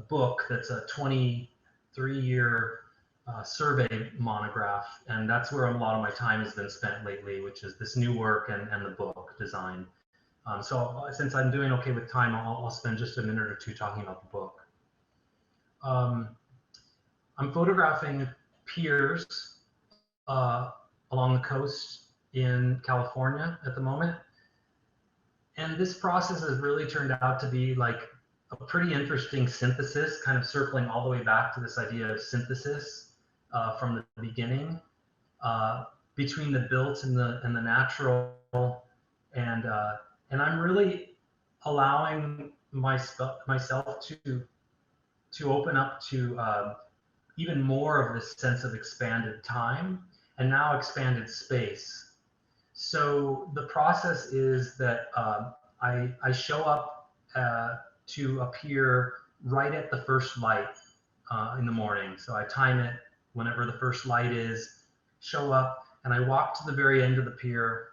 book that's a 23-year survey monograph, and that's where a lot of my time has been spent lately, which is this new work and the book design. So since I'm doing okay with time, I'll spend just a minute or two talking about the book. I'm photographing piers along the coast in California at the moment. And this process has really turned out to be like a pretty interesting synthesis, kind of circling all the way back to this idea of synthesis from the beginning, between the built and the natural. And I'm really allowing myself to open up to even more of this sense of expanded time and now expanded space. So the process is that I show up to appear right at the first light in the morning. So I time it whenever the first light is, show up, and I walk to the very end of the pier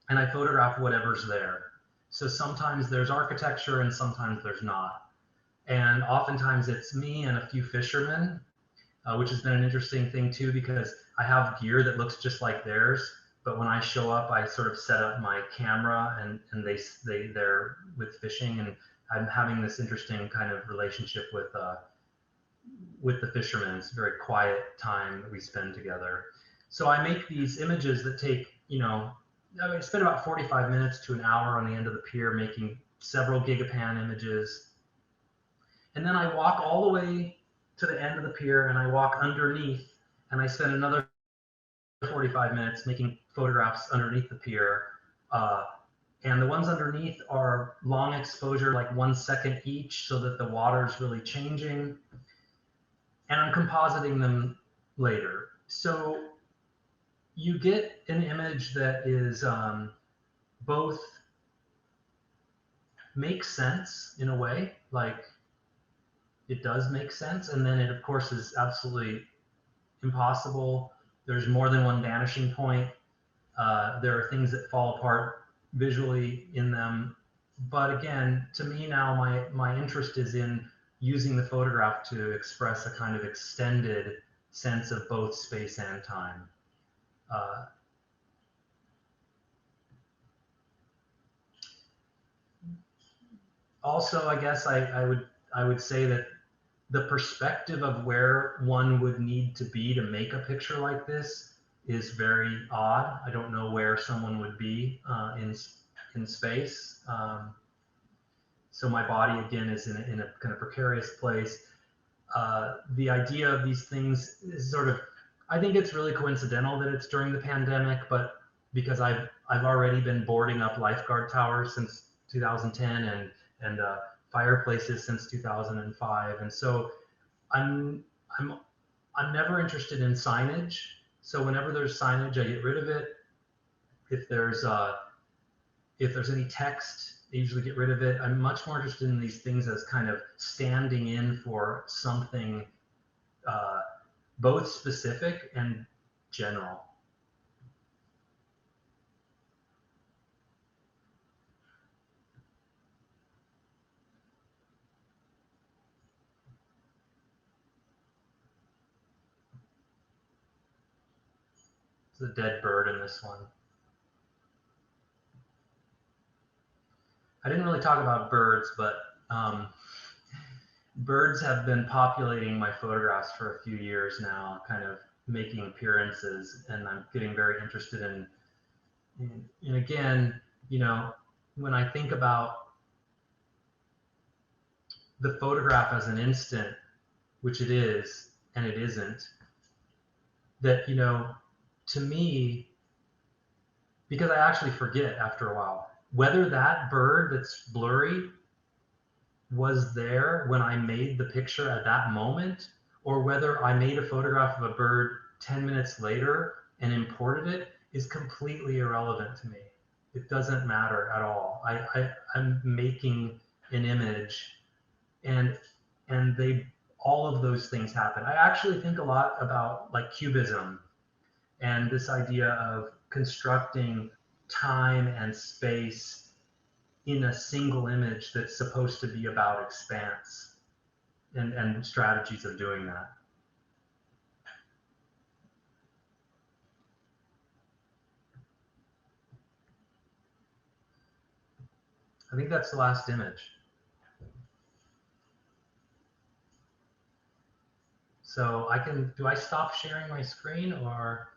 and I photograph whatever's there. So sometimes there's architecture and sometimes there's not. And oftentimes it's me and a few fishermen, which has been an interesting thing too, because I have gear that looks just like theirs. But when I show up, I sort of set up my camera and they're with fishing, and I'm having this interesting kind of relationship with the fishermen. It's a very quiet time that we spend together. So I make these images that take, I spend about 45 minutes to an hour on the end of the pier making several gigapan images. And then I walk all the way to the end of the pier and I walk underneath and I spend another 45 minutes making photographs underneath the pier. And the ones underneath are long exposure, like 1 second each, so that the water's really changing. And I'm compositing them later. So you get an image that is both makes sense in a way, like it does make sense, and then it of course is absolutely impossible. There's more than one vanishing point. There are things that fall apart visually in them. But again, to me now, my interest is in using the photograph to express a kind of extended sense of both space and time. Also, I guess I would say that the perspective of where one would need to be to make a picture like this is very odd. I don't know where someone would be in space. So my body again is in a kind of precarious place. The idea of these things is sort of, I think it's really coincidental that it's during the pandemic, but because I've already been boarding up lifeguard towers since 2010 and fireplaces since 2005, and so I'm never interested in signage. So whenever there's signage, I get rid of it. If there's any text, I usually get rid of it. I'm much more interested in these things as kind of standing in for something both specific and general. There's a dead bird in this one. I didn't really talk about birds, but birds have been populating my photographs for a few years now, kind of making appearances, and I'm getting very interested in and again, you know, when I think about the photograph as an instant, which it is and it isn't, that, you know, to me, because I actually forget after a while, whether that bird that's blurry was there when I made the picture at that moment, or whether I made a photograph of a bird 10 minutes later and imported it, is completely irrelevant to me. It doesn't matter at all. I'm making an image, and all of those things happen. I actually think a lot about like cubism and this idea of constructing time and space in a single image that's supposed to be about expanse and strategies of doing that. I think that's the last image. So do I stop sharing my screen, or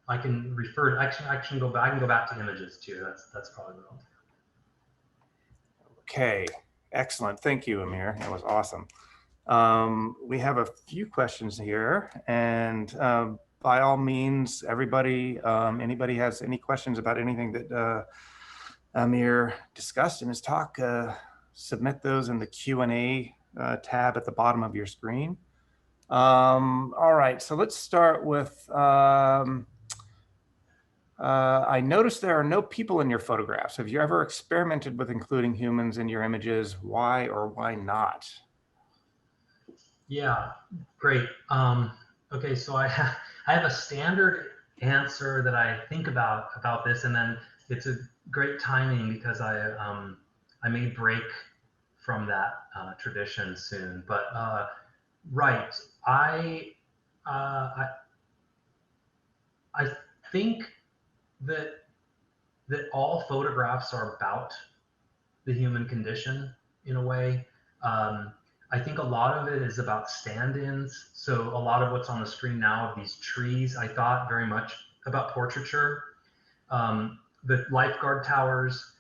I can refer to, I can go back to images too. That's probably what I'll do. Okay, excellent. Thank you, Amir. That was awesome. We have a few questions here, and by all means, everybody, anybody has any questions about anything that Amir discussed in his talk, submit those in the Q&A tab at the bottom of your screen. All right, so let's start with, I noticed there are no people in your photographs. Have you ever experimented with including humans in your images? Why or why not? Yeah, great. Okay, so I have a standard answer that I think about this, and then it's a great timing because I may break from that tradition soon. But right, I think that all photographs are about the human condition in a way. I think a lot of it is about stand-ins. So a lot of what's on the screen now of these trees, I thought very much about portraiture. The lifeguard towers,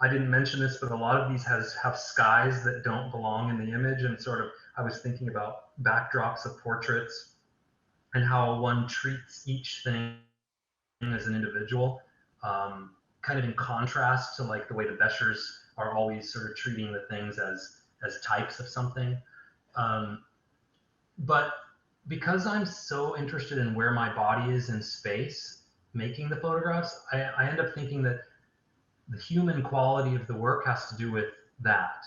I didn't mention this, but a lot of these have skies that don't belong in the image. And sort of, I was thinking about backdrops of portraits. and how one treats each thing as an individual, kind of in contrast to like the way the Beschers are always sort of treating the things as types of something. But because I'm so interested in where my body is in space, making the photographs, I end up thinking that the human quality of the work has to do with that,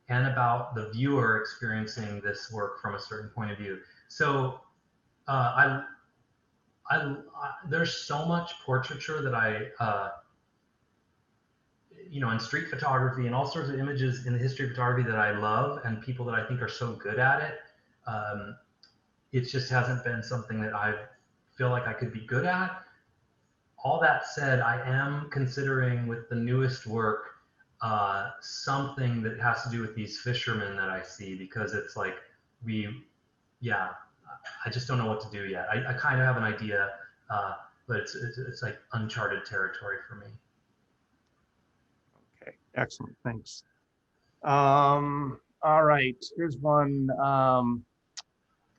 and about the viewer experiencing this work from a certain point of view. So there's so much portraiture that in street photography and all sorts of images in the history of photography that I love, and people that I think are so good at it. It just hasn't been something that I feel like I could be good at. All that said, I am considering with the newest work something that has to do with these fishermen that I see, because it's like I just don't know what to do yet. I kind of have an idea, but it's like uncharted territory for me. Okay, excellent, thanks. All right, here's one.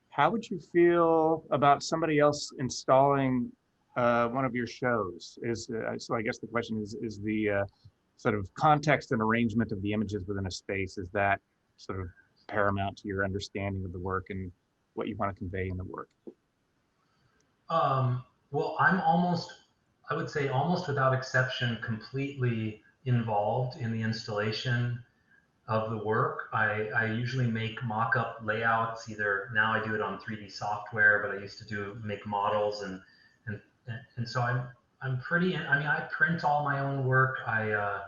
How would you feel about somebody else installing one of your shows? So I guess the question is the sort of context and arrangement of the images within a space, is that sort of paramount to your understanding of the work and what you want to convey in the work? Well, I would say almost without exception, completely involved in the installation of the work. I usually make mock-up layouts. Either now I do it on 3D software, but I used to make models, and so I'm pretty. I mean, I print all my own work. I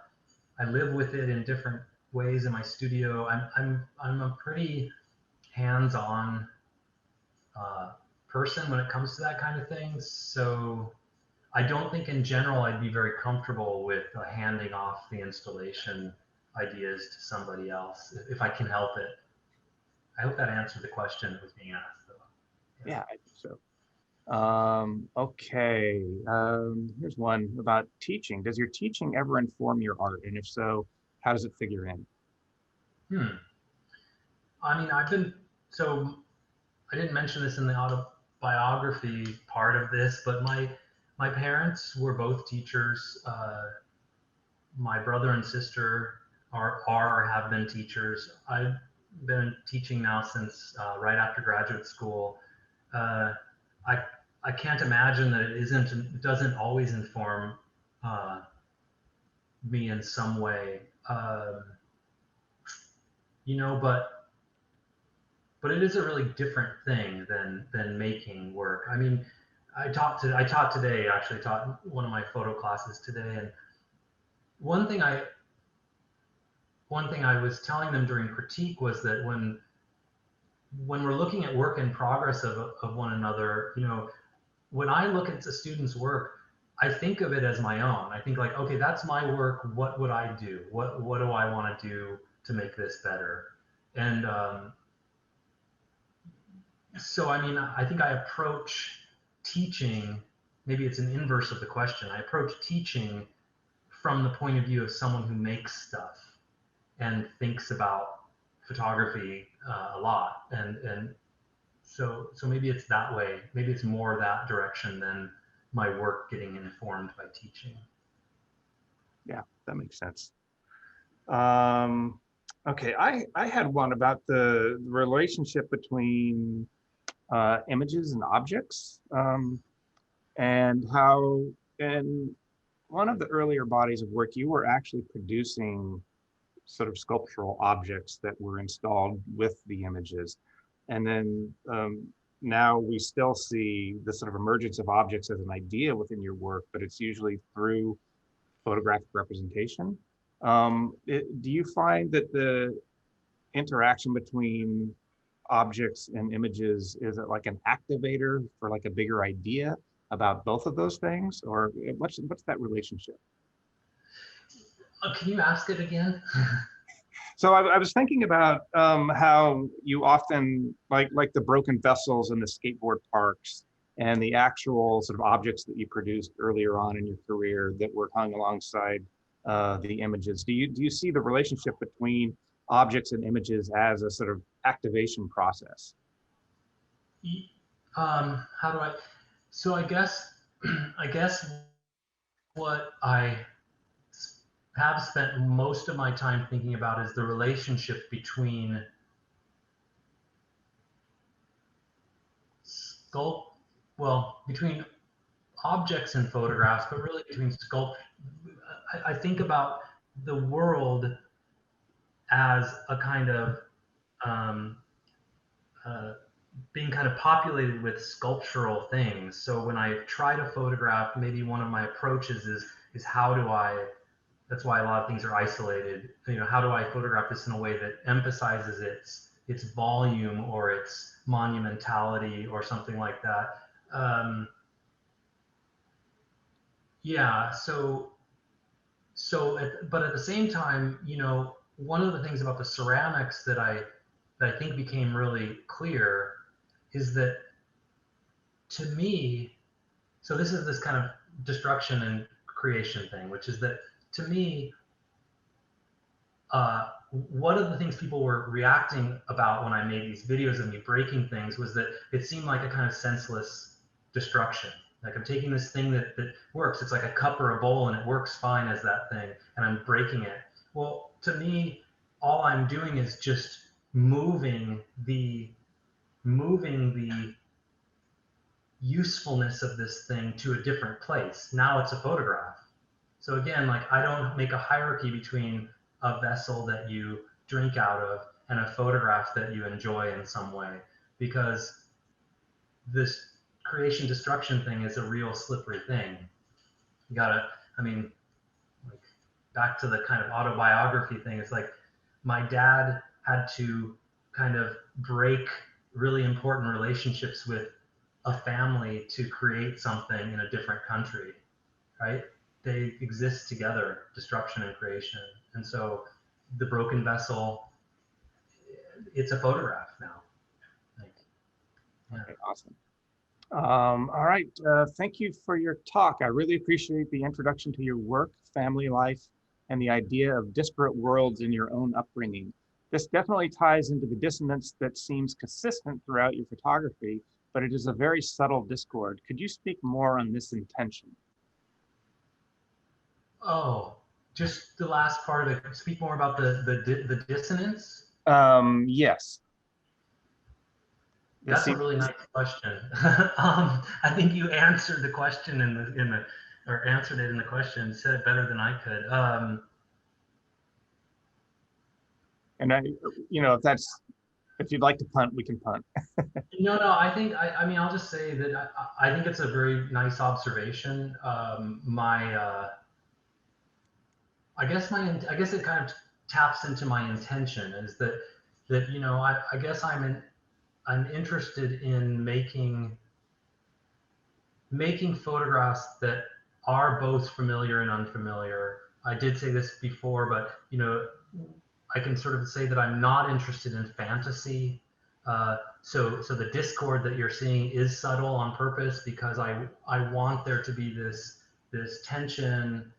live with it in different ways in my studio. I'm a pretty hands-on person when it comes to that kind of thing. So I don't think in general I'd be very comfortable with handing off the installation ideas to somebody else if I can help it. I hope that answered the question that was being asked, though. Yeah, I think so. Okay, here's one about teaching. Does your teaching ever inform your art? And if so, how does it figure in? I mean, I didn't mention this in the autobiography part of this, but my parents were both teachers. My brother and sister are or have been teachers. I've been teaching now since right after graduate school. I can't imagine that it doesn't always inform me in some way. But it is a really different thing than making work. I mean, I taught today, actually taught one of my photo classes today, and one thing I was telling them during critique was that when we're looking at work in progress of one another, when I look at a student's work, I think of it as my own. I think like, okay, that's my work. What would I do? What do I want to do to make this better? And so, I mean, I think I approach teaching, maybe it's an inverse of the question. I approach teaching from the point of view of someone who makes stuff and thinks about photography a lot. And so maybe it's that way. Maybe it's more that direction than my work getting informed by teaching. Yeah, that makes sense. Okay, I had one about the relationship between images and objects, and how in one of the earlier bodies of work, you were actually producing sort of sculptural objects that were installed with the images. And then now we still see the sort of emergence of objects as an idea within your work, but it's usually through photographic representation. Do you find that the interaction between objects and images is it like an activator for like a bigger idea about both of those things, or what's that relationship? Can you ask it again? So I was thinking about how you often like the broken vessels in the skateboard parks and the actual sort of objects that you produced earlier on in your career that were hung alongside the images. Do you see the relationship between objects and images as a sort of activation process? How do I? So I guess, I guess what I have spent most of my time thinking about is the relationship between sculpt, well, between objects and photographs, but really between sculpt. I think about the world as a kind of um, uh, being kind of populated with sculptural things. So when I try to photograph, maybe one of my approaches is how do I? That's why a lot of things are isolated. You know, how do I photograph this in a way that emphasizes its volume or its monumentality or something like that? Um, yeah. But at the same time, you know, one of the things about the ceramics that I think became really clear is that to me, so this is this kind of destruction and creation thing, which is that to me, one of the things people were reacting about when I made these videos of me breaking things was that it seemed like a kind of senseless destruction. Like I'm taking this thing that works. It's like a cup or a bowl and it works fine as that thing, and I'm breaking it. Well, to me, all I'm doing is just moving the moving the usefulness of this thing to a different place. Now it's a photograph. So again, like I don't make a hierarchy between a vessel that you drink out of and a photograph that you enjoy in some way, because this creation destruction thing is a real slippery thing. You gotta, I mean, like back to the kind of autobiography thing. It's like my dad had to kind of break really important relationships with a family to create something in a different country, right? They exist together, destruction and creation. And so the broken vessel, it's a photograph now. Like, yeah. Okay, awesome. All right, thank you for your talk. I really appreciate the introduction to your work, family life, and the idea of disparate worlds in your own upbringing. This definitely ties into the dissonance that seems consistent throughout your photography, but it is a very subtle discord. Could you speak more on this intention? Oh, just the last part of it. Speak more about the dissonance. Yes. That's a really nice question. I think you answered the question or answered it in the question, said it better than I could. And if you'd like to punt, we can punt. No, I mean, I'll just say that I think it's a very nice observation. I guess it kind of taps into my intention is that you know, I guess I'm interested in making photographs that are both familiar and unfamiliar. I did say this before, but you know, I can sort of say that I'm not interested in fantasy. So the discord that you're seeing is subtle on purpose because I want there to be this tension,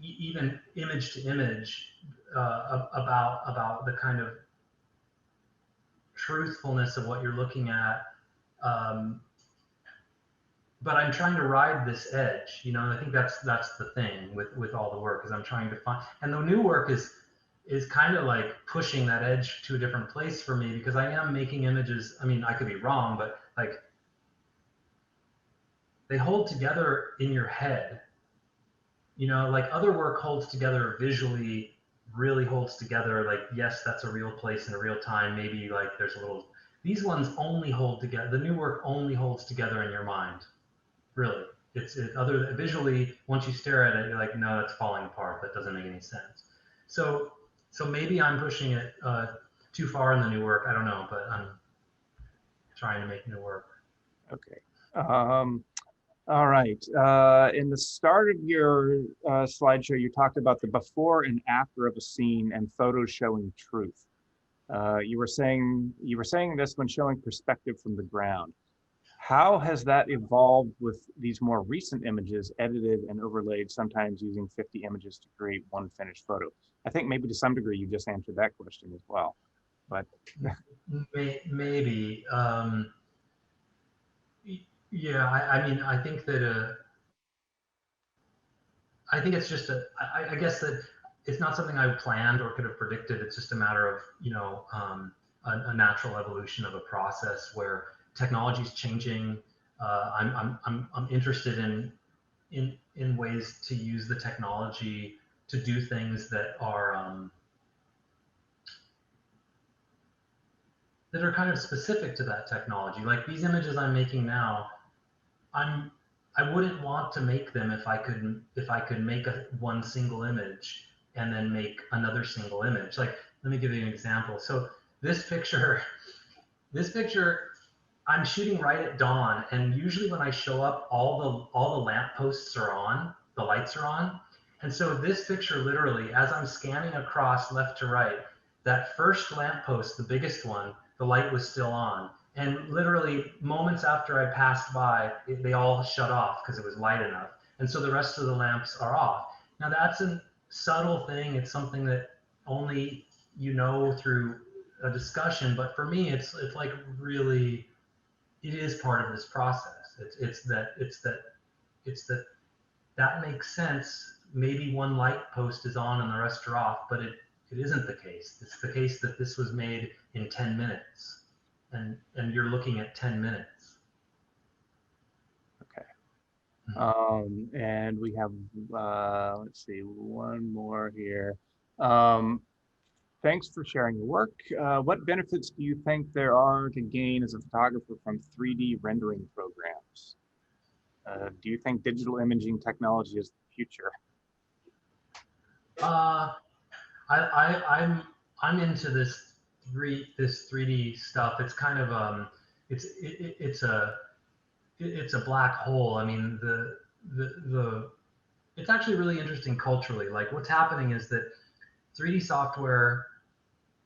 even image to image, about the kind of truthfulness of what you're looking at. Um, but I'm trying to ride this edge, you know, and I think that's the thing with all the work is I'm trying to find, and the new work is kind of like pushing that edge to a different place for me because I am making images. I mean, I could be wrong, but like they hold together in your head, you know, like other work holds together visually, really holds together. Like, yes, that's a real place in a real time. Maybe like there's a little, these ones only hold together. The new work only holds together in your mind. Really, it's other visually. Once you stare at it, you're like, no, that's falling apart. That doesn't make any sense. So maybe I'm pushing it too far in the new work. I don't know, but I'm trying to make new work. Okay. All right. In the start of your slideshow, you talked about the before and after of a scene and photos showing truth. You were saying this when showing perspective from the ground. How has that evolved with these more recent images edited and overlaid, sometimes using 50 images to create one finished photo? I think maybe to some degree you just answered that question as well. but Maybe. Yeah, I mean, I think that I think it's just I guess that it's not something I planned or could have predicted. It's just a matter of, a natural evolution of a process where technology is changing. I'm interested in ways to use the technology to do things that are kind of specific to that technology. Like these images I'm making now, I'm I wouldn't want to make them if I could make one single image and then make another single image. Like, let me give you an example. So this picture, this picture, I'm shooting right at dawn, and usually when I show up, all the lamp posts are on, the lights are on. And so this picture, literally, as I'm scanning across left to right, that first lamp post, the biggest one, the light was still on. And literally moments after I passed by, they all shut off because it was light enough. And so the rest of the lamps are off. Now that's a subtle thing. It's something that only you know through a discussion. But for me, it's like really, it is part of this process. It's that makes sense. Maybe one light post is on and the rest are off, but it isn't the case. It's the case that this was made in 10 minutes, and you're looking at 10 minutes. okay. And we have, let's see, one more here. Thanks for sharing your work. What benefits do you think there are to gain as a photographer from 3D rendering programs? Do you think digital imaging technology is the future? I'm into this 3D stuff. It's kind of it's a black hole. I mean, it's actually really interesting culturally. Like what's happening is that 3D software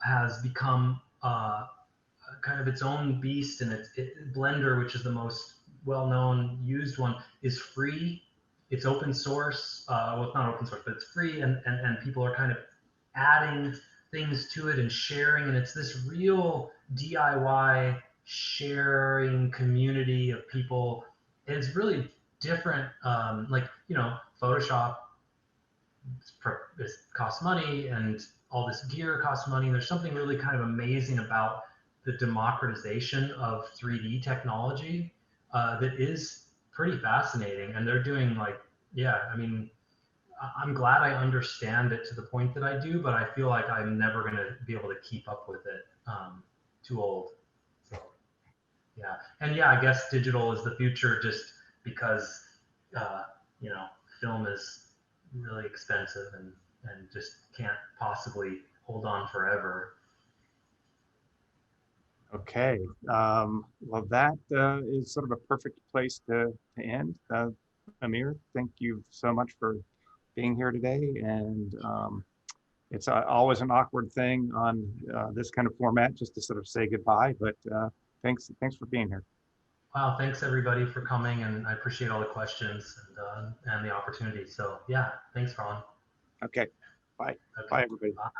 has become kind of its own beast, and Blender, which is the most well-known used one, is free. It's open source. Well, it's not open source, but it's free, and people are kind of adding things to it and sharing, and it's this real DIY sharing community of people. And it's really different. Like, Photoshop costs money, and all this gear costs money. And there's something really kind of amazing about the democratization of 3D technology that is pretty fascinating. And they're doing I mean, I'm glad I understand it to the point that I do, but I feel like I'm never going to be able to keep up with it. Too old. So, yeah. And yeah, I guess digital is the future just because, film is really expensive and just can't possibly hold on forever. Okay. Well, that is sort of a perfect place to end. Amir, thank you so much for being here today. And it's always an awkward thing on this kind of format, just to sort of say goodbye. But thanks for being here. Wow, thanks everybody for coming, and I appreciate all the questions and the opportunity. So yeah, thanks, Ron. Okay. Bye. Okay. Bye, everybody. Bye.